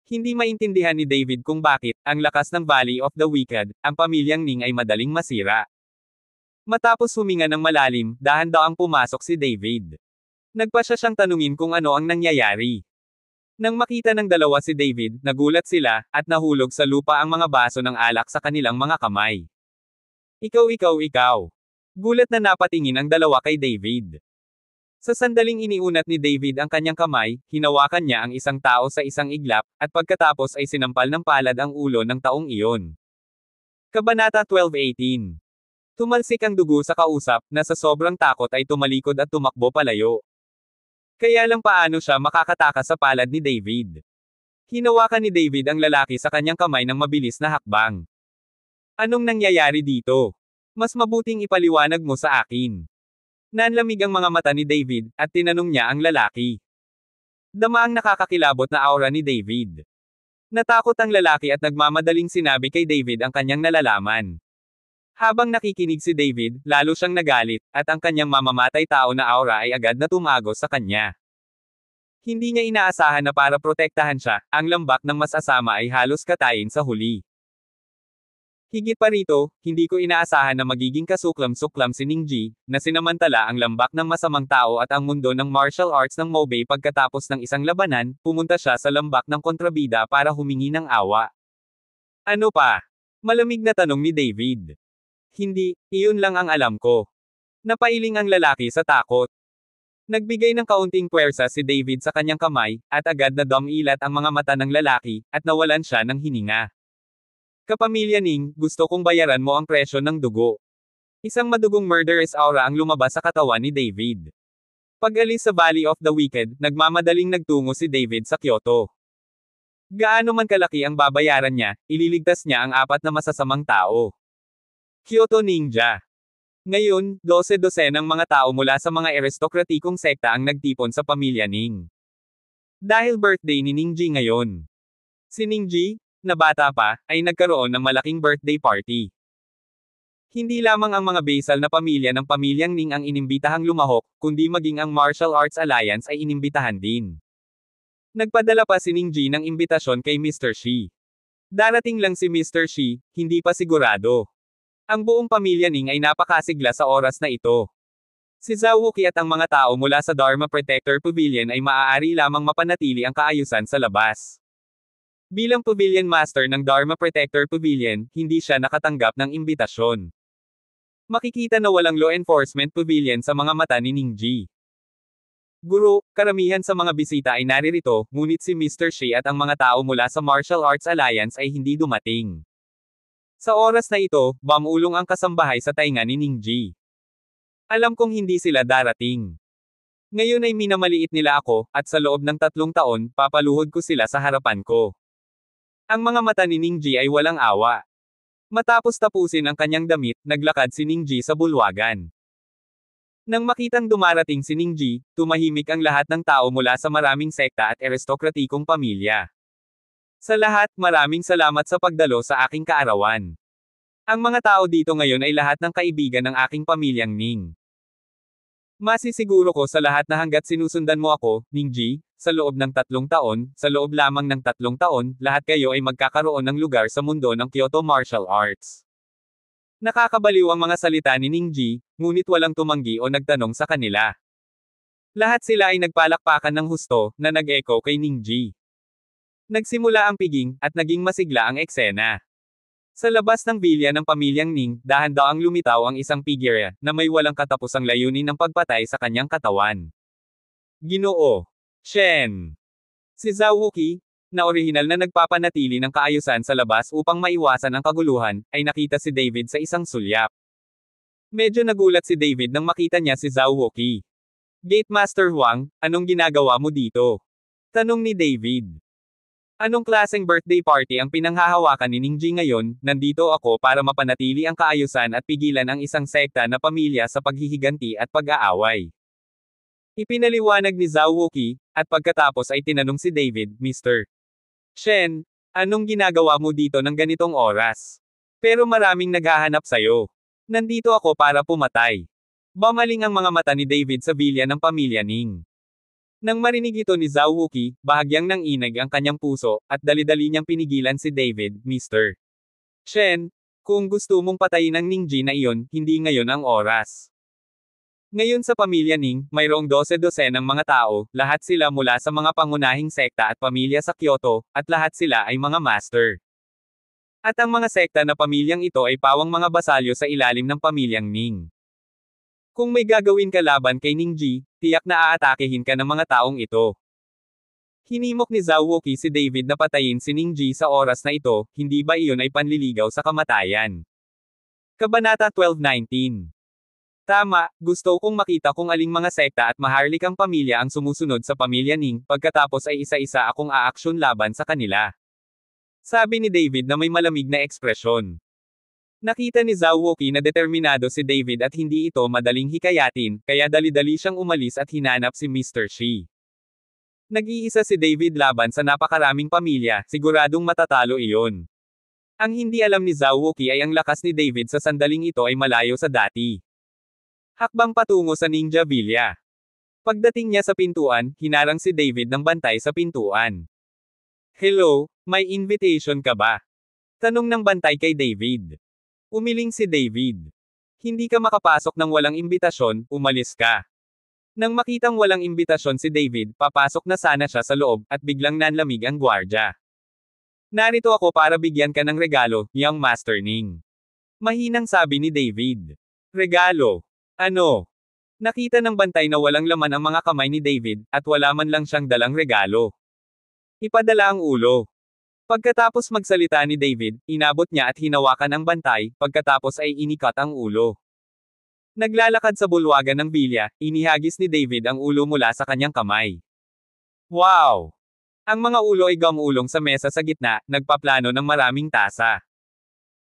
Hindi maintindihan ni David kung bakit, ang lakas ng Valley of the Wicked, ang pamilyang Ning ay madaling masira. Matapos huminga ng malalim, dahan-daang pumasok si David. Nagpasya siyang tanungin kung ano ang nangyayari. Nang makita ng dalawa si David, nagulat sila, at nahulog sa lupa ang mga baso ng alak sa kanilang mga kamay. Ikaw. Gulat na napatingin ang dalawa kay David. Sa sandaling iniunat ni David ang kanyang kamay, hinawakan niya ang isang tao sa isang iglap, at pagkatapos ay sinampal ng palad ang ulo ng taong iyon. Kabanata 12:18. Tumalsik ang dugo sa kausap, na sa sobrang takot ay tumalikod at tumakbo palayo. Kaya lang paano siya makakatakas sa palad ni David? Hinawakan ni David ang lalaki sa kanyang kamay ng mabilis na hakbang. Anong nangyayari dito? Mas mabuting ipaliwanag mo sa akin. Nanlamig ang mga mata ni David, at tinanong niya ang lalaki. Dama ang nakakakilabot na aura ni David. Natakot ang lalaki at nagmamadaling sinabi kay David ang kanyang nalalaman. Habang nakikinig si David, lalo siyang nagalit, at ang kanyang mamamatay tao na aura ay agad na tumagos sa kanya. Hindi niya inaasahan na para protektahan siya, ang lambak ng masasama ay halos katayin sa huli. Higit pa rito, hindi ko inaasahan na magiging kasuklam-suklam si Ningji, na sinamantala ang lambak ng masamang tao at ang mundo ng martial arts ng Mobay pagkatapos ng isang labanan, pumunta siya sa lambak ng kontrabida para humingi ng awa. Ano pa? Malamig na tanong ni David. Hindi, iyon lang ang alam ko. Napailing ang lalaki sa takot. Nagbigay ng kaunting puwersa si David sa kanyang kamay, at agad na dumilat ang mga mata ng lalaki, at nawalan siya ng hininga. Kapamilya Ning, gusto kong bayaran mo ang presyo ng dugo. Isang madugong murderous aura ang lumabas sa katawan ni David. Pag-alis sa Valley of the Wicked, nagmamadaling nagtungo si David sa Kyoto. Gaano man kalaki ang babayaran niya, ililigtas niya ang 4 na masasamang tao. Kyoto Ninja. Ngayon, 12 ng mga tao mula sa mga aristokratikong sekta ang nagtipon sa pamilya Ning. Dahil birthday ni Ningji ngayon. Si Ningji, na bata pa, ay nagkaroon ng malaking birthday party. Hindi lamang ang mga basal na pamilya ng pamilyang Ning ang inimbitahang lumahok, kundi maging ang Martial Arts Alliance ay inimbitahan din. Nagpadala pa si Ningji ng imbitasyon kay Mr. Shi. Darating lang si Mr. Shi, hindi pa sigurado. Ang buong pamilya Ning ay napakasigla sa oras na ito. Si Zhao Wuqi at ang mga tao mula sa Dharma Protector Pavilion ay maaari lamang mapanatili ang kaayusan sa labas. Bilang Pavilion Master ng Dharma Protector Pavilion, hindi siya nakatanggap ng imbitasyon. Makikita na walang law enforcement pavilion sa mga mata ni Ningji. Guro, karamihan sa mga bisita ay naririto, ngunit si Mr. Shi at ang mga tao mula sa Martial Arts Alliance ay hindi dumating. Sa oras na ito, bumulong ang kasambahay sa tainga ni Ningji. Alam kong hindi sila darating. Ngayon ay minamaliit nila ako, at sa loob ng 3 taon, papaluhod ko sila sa harapan ko. Ang mga mata ni Ningji ay walang awa. Matapos tapusin ang kanyang damit, naglakad si Ningji sa bulwagan. Nang makitang dumarating si Ningji, tumahimik ang lahat ng tao mula sa maraming sekta at aristokratikong pamilya. Sa lahat, maraming salamat sa pagdalo sa aking kaarawan. Ang mga tao dito ngayon ay lahat ng kaibigan ng aking pamilyang Ning. Masisiguro ko sa lahat na hanggat sinusundan mo ako, Ningji, sa loob ng 3 taon, sa loob lamang ng 3 taon, lahat kayo ay magkakaroon ng lugar sa mundo ng Kyoto Martial Arts. Nakakabaliw ang mga salita ni Ningji, ngunit walang tumanggi o nagtanong sa kanila. Lahat sila ay nagpalakpakan ng husto, na nag-echo kay Ningji. Nagsimula ang piging, at naging masigla ang eksena. Sa labas ng bilya ng pamilyang Ning, dahan-daang lumitaw ang isang figure, na may walang katapusang layunin ng pagpatay sa kanyang katawan. Ginoo Shen. Si Zhao Wuqi, na orihinal na nagpapanatili ng kaayusan sa labas upang maiwasan ang kaguluhan, ay nakita si David sa isang sulyap. Medyo nagulat si David nang makita niya si Zhao Wuqi. Gate Master Huang, anong ginagawa mo dito? Tanong ni David. Anong klaseng birthday party ang pinanghahawakan ni Ningji ngayon? Nandito ako para mapanatili ang kaayusan at pigilan ang isang sekta na pamilya sa paghihiganti at pag-aaway. Ipinaliwanag ni Zhao Wuqi, at pagkatapos ay tinanong si David, Mr. Shen, anong ginagawa mo dito ng ganitong oras? Pero maraming naghahanap sayo. Nandito ako para pumatay. Bumaling ang mga mata ni David sa bilya ng pamilya Ning. Nang marinig ito ni Zhao Wuqi, bahagyang nanginag ang kanyang puso, at dali-dali niyang pinigilan si David, Mr. Shen, kung gusto mong patayin ang Ningji na iyon, hindi ngayon ang oras. Ngayon sa pamilya Ning, mayroong 12 ng mga tao, lahat sila mula sa mga pangunahing sekta at pamilya sa Kyoto, at lahat sila ay mga master. At ang mga sekta na pamilyang ito ay pawang mga basalyo sa ilalim ng pamilyang Ning. Kung may gagawin ka laban kay Ningji, tiyak na aatakehin ka ng mga taong ito. Hinimok ni Zhao Wuqi si David na patayin si Ningji sa oras na ito, hindi ba iyon ay panliligaw sa kamatayan? Kabanata 12:19. Tama, gusto kong makita kung aling mga sekta at maharlikang pamilya ang sumusunod sa pamilya Ning, pagkatapos ay isa-isa akong aaksyon laban sa kanila. Sabi ni David na may malamig na ekspresyon. Nakita ni Zhao Wuqi na determinado si David at hindi ito madaling hikayatin, kaya dali-dali siyang umalis at hinanap si Mr. Shi. Nag-iisa si David laban sa napakaraming pamilya, siguradong matatalo iyon. Ang hindi alam ni Zhao Wuqi ay ang lakas ni David sa sandaling ito ay malayo sa dati. Hakbang patungo sa Ninja Villa. Pagdating niya sa pintuan, hinarang si David ng bantay sa pintuan. Hello, may invitation ka ba? Tanong ng bantay kay David. Umiling si David. Hindi ka makapasok ng walang imbitasyon, umalis ka. Nang makitang walang imbitasyon si David, papasok na sana siya sa loob, at biglang nanlamig ang gwardya. Narito ako para bigyan ka ng regalo, young Master Ning. Mahinang sabi ni David. Regalo? Ano? Nakita ng bantay na walang laman ang mga kamay ni David, at wala man lang siyang dalang regalo. Ipadala ang ulo. Pagkatapos magsalita ni David, inabot niya at hinawakan ang bantay, pagkatapos ay inikat ang ulo. Naglalakad sa bulwagan ng bilya, inihagis ni David ang ulo mula sa kanyang kamay. Wow! Ang mga ulo ay gumulong sa mesa sa gitna, nagpaplano ng maraming tasa.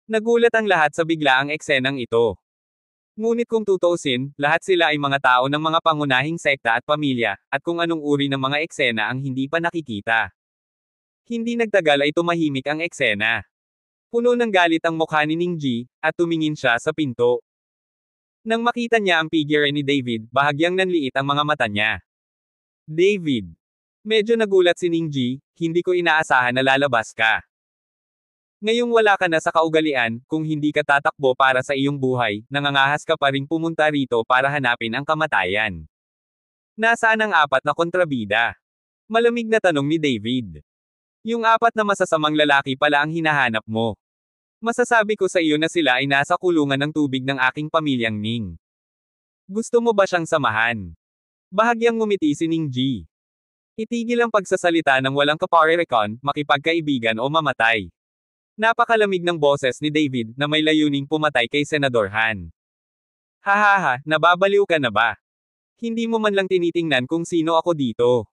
Nagulat ang lahat sa biglaang eksenang ito. Ngunit kung tutuusin, lahat sila ay mga tao ng mga pangunahing sekta at pamilya, at kung anong uri ng mga eksena ang hindi pa nakikita. Hindi nagtagal ay tumahimik ang eksena. Puno ng galit ang mukha ni Ningji, at tumingin siya sa pinto. Nang makita niya ang figure ni David, bahagyang nanliit ang mga mata niya. David. Medyo nagulat si Ningji, hindi ko inaasahan na lalabas ka. Ngayong wala ka na sa kaugalian, kung hindi ka tatakbo para sa iyong buhay, nangangahas ka pa ring pumunta rito para hanapin ang kamatayan. Nasaan ang 4 na kontrabida? Malamig na tanong ni David. Yung 4 na masasamang lalaki pala ang hinahanap mo. Masasabi ko sa iyo na sila ay nasa kulungan ng tubig ng aking pamilyang Ning. Gusto mo ba siyang samahan? Bahagyang ngumiti si Ningji. Itigil ang pagsasalita ng walang kaparerekon, makipagkaibigan o mamatay. Napakalamig ng boses ni David na may layuning pumatay kay Senador Han. Hahaha, nababaliw ka na ba? Hindi mo man lang tinitingnan kung sino ako dito.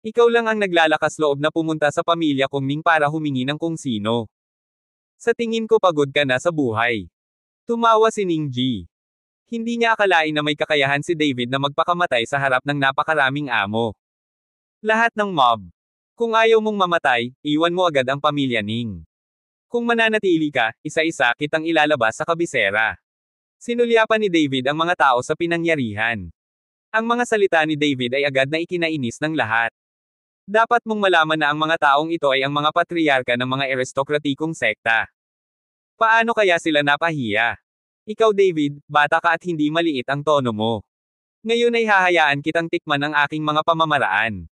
Ikaw lang ang naglalakas loob na pumunta sa pamilya kong Ning para humingi ng kung sino. Sa tingin ko pagod ka na sa buhay. Tumawa si Ningji. Hindi niya akalain na may kakayahan si David na magpakamatay sa harap ng napakaraming amo. Lahat ng mob. Kung ayaw mong mamatay, iwan mo agad ang pamilya Ning. Kung mananatili ka, isa-isa kitang ilalabas sa kabisera. Sinulyapan ni David ang mga tao sa pinangyarihan. Ang mga salita ni David ay agad na ikinainis ng lahat. Dapat mong malaman na ang mga taong ito ay ang mga patriarka ng mga aristokratikong sekta. Paano kaya sila napahiya? Ikaw David, bata ka at hindi maliit ang tono mo. Ngayon ay hahayaan kitang tikman ang aking mga pamamaraan.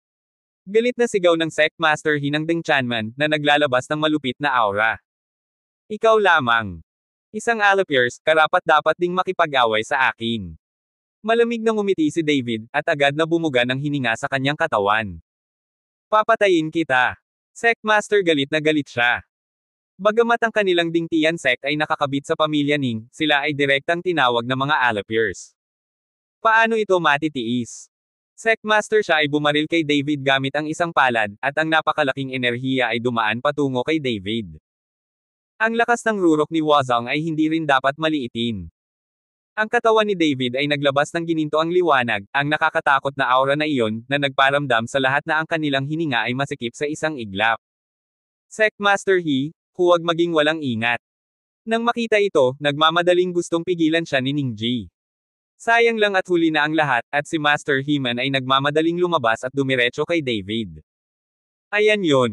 Galit na sigaw ng Sect Master Hinang Deng Chanman na naglalabas ng malupit na aura. Ikaw lamang. Isang Alapiers, karapat-dapat ding makipag-away sa akin. Malamig na ngumiti si David, at agad na bumuga ng hininga sa kanyang katawan. Papatayin kita. Sect Master galit na galit siya. Bagamat ang kanilang Dingtian sect ay nakakabit sa pamilya Ning, sila ay direktang tinawag na mga Alapiers. Paano ito matitiis? Sect Master siya ay bumaril kay David gamit ang isang palad, at ang napakalaking enerhiya ay dumaan patungo kay David. Ang lakas ng rurok ni Wazang ay hindi rin dapat maliitin. Ang katawan ni David ay naglabas ng gininto ang liwanag, ang nakakatakot na aura na iyon, na nagparamdam sa lahat na ang kanilang hininga ay masikip sa isang iglap. Sect Master He, huwag maging walang ingat. Nang makita ito, nagmamadaling gustong pigilan siya ni Ningji. Sayang lang at huli na ang lahat, at si Master He-man ay nagmamadaling lumabas at dumiretso kay David. Ayan yon.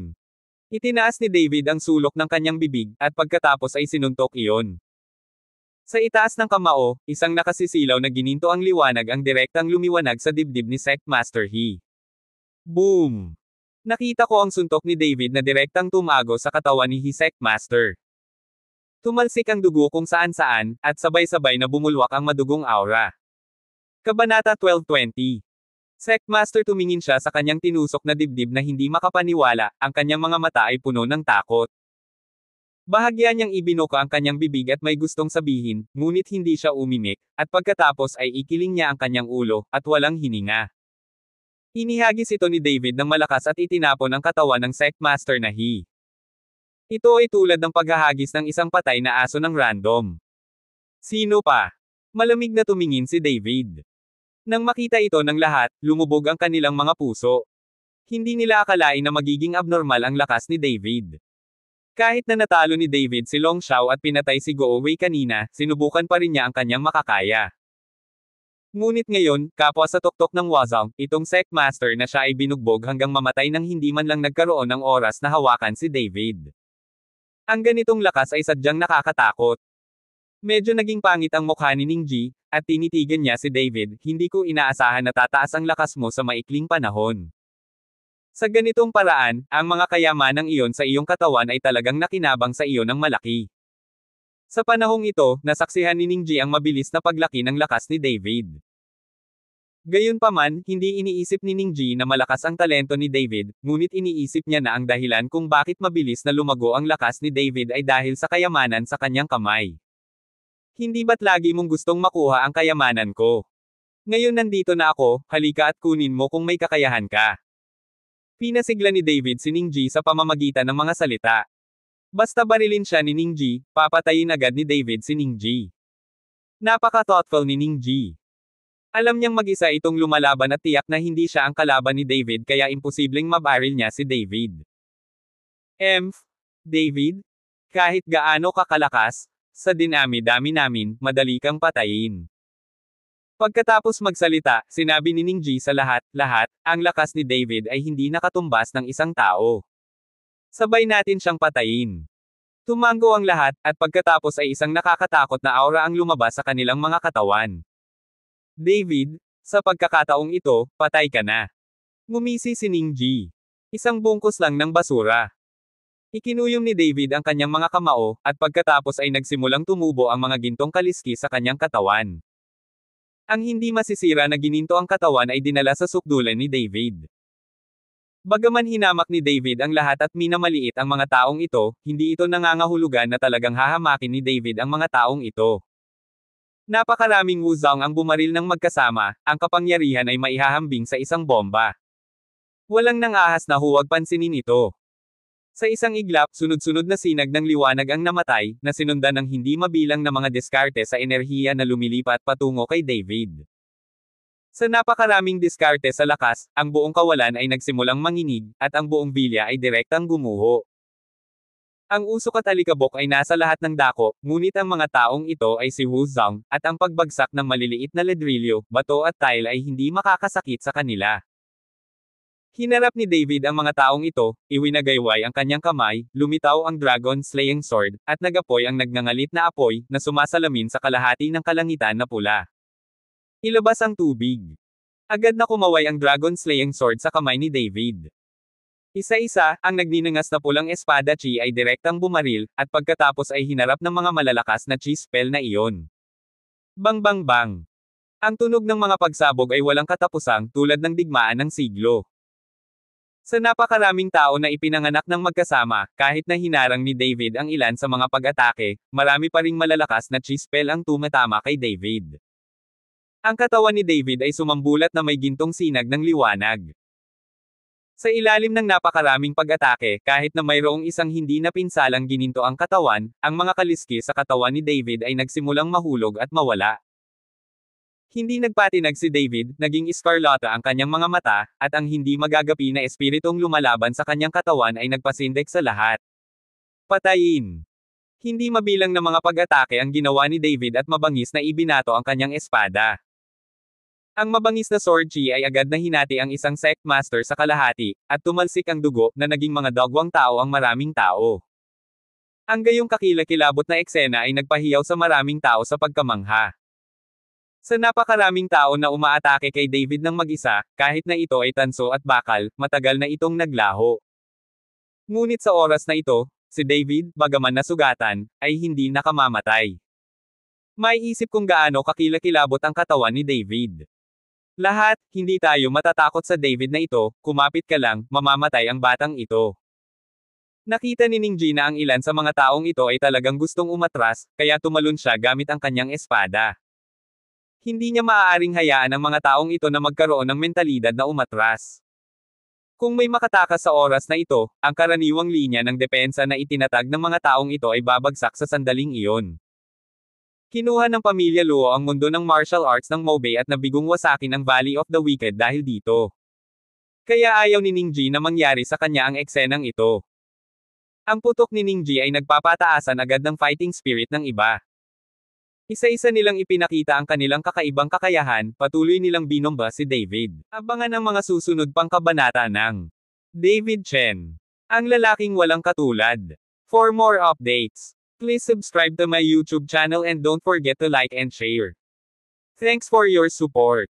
Itinaas ni David ang sulok ng kanyang bibig, at pagkatapos ay sinuntok iyon. Sa itaas ng kamao, isang nakasisilaw na gininto ang liwanag ang direktang lumiwanag sa dibdib ni Sect Master He. Boom! Nakita ko ang suntok ni David na direktang tumago sa katawan ni Sect Master. Tumalsik ang dugo kung saan-saan, at sabay-sabay na bumulwak ang madugong aura. Kabanata 12:20. Sect Master tumingin siya sa kanyang tinusok na dibdib na hindi makapaniwala, ang kanyang mga mata ay puno ng takot. Bahagya niyang ibinuka ang kanyang bibig at may gustong sabihin, ngunit hindi siya umimik, at pagkatapos ay ikiling niya ang kanyang ulo, at walang hininga. Inihagis ito ni David ng malakas at itinapon ang katawan ng Sect Master na He. Ito ay tulad ng paghahagis ng isang patay na aso ng random. Sino pa? Malamig na tumingin si David. Nang makita ito ng lahat, lumubog ang kanilang mga puso. Hindi nila akalain na magiging abnormal ang lakas ni David. Kahit na natalo ni David si Long Xiao at pinatay si Go Wei kanina, sinubukan pa rin niya ang kanyang makakaya. Ngunit ngayon, kapwa sa tuktok ng Wazang, itong Sect Master na siya ay binugbog hanggang mamatay nang hindi man lang nagkaroon ng oras na hawakan si David. Ang ganitong lakas ay sadyang nakakatakot. Medyo naging pangit ang mukha ni Ningji, at tinitigan niya si David, hindi ko inaasahan na tataas ang lakas mo sa maikling panahon. Sa ganitong paraan, ang mga kayamanang iyon sa iyong katawan ay talagang nakinabang sa iyo ng malaki. Sa panahong ito, nasaksihan ni Ningji ang mabilis na paglaki ng lakas ni David. Gayunpaman, hindi iniisip ni Ningji na malakas ang talento ni David, ngunit iniisip niya na ang dahilan kung bakit mabilis na lumago ang lakas ni David ay dahil sa kayamanan sa kanyang kamay. Hindi ba't lagi mong gustong makuha ang kayamanan ko? Ngayon nandito na ako, halika at kunin mo kung may kakayahan ka. Pinasigla ni David si Ningji sa pamamagitan ng mga salita. Basta barilin siya ni Ningji, papatayin agad ni David si Ningji. Napaka-thoughtful ni Ningji. Alam niyang mag-isa itong lumalaban at tiyak na hindi siya ang kalaban ni David kaya imposibleng mabaril niya si David. David? Kahit gaano kakalakas, sa dinami-dami namin, madali kang patayin. Pagkatapos magsalita, sinabi ni Ningji sa lahat, ang lakas ni David ay hindi nakatumbas ng isang tao. Sabay natin siyang patayin. Tumango ang lahat, at pagkatapos ay isang nakakatakot na aura ang lumabas sa kanilang mga katawan. David, sa pagkakataong ito, patay ka na. Ngumisi si Ningji. Isang bungkus lang ng basura. Ikinuyom ni David ang kanyang mga kamao, at pagkatapos ay nagsimulang tumubo ang mga gintong kaliski sa kanyang katawan. Ang hindi masisira na gininto ang katawan ay dinala sa sukdulan ni David. Bagaman hinamak ni David ang lahat at minamaliit ang mga taong ito, hindi ito nangangahulugan na talagang hahamakin ni David ang mga taong ito. Napakaraming Wuzong ang bumaril ng magkasama, ang kapangyarihan ay maihahambing sa isang bomba. Walang nangahas na huwag pansinin ito. Sa isang iglap, sunod-sunod na sinag ng liwanag ang namatay, na sinundan ng hindi mabilang na mga diskarte sa enerhiya na lumilipat patungo kay David. Sa napakaraming diskarte sa lakas, ang buong kawalan ay nagsimulang manginig, at ang buong bilya ay direktang gumuho. Ang usok at alikabok ay nasa lahat ng dako, ngunit ang mga taong ito ay si Wuzong, at ang pagbagsak ng maliliit na ladrilyo, bato at tile ay hindi makakasakit sa kanila. Hinarap ni David ang mga taong ito, iwinagayway ang kanyang kamay, lumitaw ang dragon slaying sword, at nagapoy ang nagngangalit na apoy, na sumasalamin sa kalahati ng kalangitan na pula. Ilabas ang tubig. Agad na kumaway ang dragon slaying sword sa kamay ni David. Isa-isa, ang nagninangas na pulang espada chi ay direktang bumaril, at pagkatapos ay hinarap ng mga malalakas na chi spell na iyon. Bang bang bang. Ang tunog ng mga pagsabog ay walang katapusang, tulad ng digmaan ng siglo. Sa napakaraming tao na ipinanganak ng magkasama, kahit na hinarang ni David ang ilan sa mga pag-atake, marami pa ring malalakas na chi spell ang tumatama kay David. Ang katawan ni David ay sumambulat na may gintong sinag ng liwanag. Sa ilalim ng napakaraming pag-atake, kahit na mayroong isang hindi napinsalang gininto ang katawan, ang mga kaliski sa katawan ni David ay nagsimulang mahulog at mawala. Hindi nagpatinag si David, naging iskarlata ang kanyang mga mata, at ang hindi magagapi na espiritong lumalaban sa kanyang katawan ay nagpasindek sa lahat. Patayin! Hindi mabilang na mga pag-atake ang ginawa ni David at mabangis na ibinato ang kanyang espada. Ang mabangis na sword chi ay agad na hinati ang isang sect master sa kalahati, at tumalsik ang dugo, na naging mga dagwang tao ang maraming tao. Ang gayong kakilakilabot na eksena ay nagpahiyaw sa maraming tao sa pagkamangha. Sa napakaraming tao na umaatake kay David ng mag-isa, kahit na ito ay tanso at bakal, matagal na itong naglaho. Ngunit sa oras na ito, si David, bagaman nasugatan, ay hindi nakamamatay. May isip kung gaano kakilakilabot ang katawan ni David. Lahat, hindi tayo matatakot sa David na ito, kumapit ka lang, mamamatay ang batang ito. Nakita ni Ningji na ang ilan sa mga taong ito ay talagang gustong umatras, kaya tumalon siya gamit ang kanyang espada. Hindi niya maaaring hayaan ang mga taong ito na magkaroon ng mentalidad na umatras. Kung may makatakas sa oras na ito, ang karaniwang linya ng depensa na itinatag ng mga taong ito ay babagsak sa sandaling iyon. Kinuha ng pamilya Luo ang mundo ng martial arts ng Mobei at nabigong wasakin ang Valley of the Wicked dahil dito. Kaya ayaw ni Ningji na mangyari sa kanya ang eksenang ito. Ang putok ni Ningji ay nagpapataasan agad ng fighting spirit ng iba. Isa-isa nilang ipinakita ang kanilang kakaibang kakayahan, patuloy nilang binomba si David. Abangan ang mga susunod pang kabanata ng David Chen, ang lalaking walang katulad. For more updates, please subscribe to my YouTube channel and don't forget to like and share. Thanks for your support.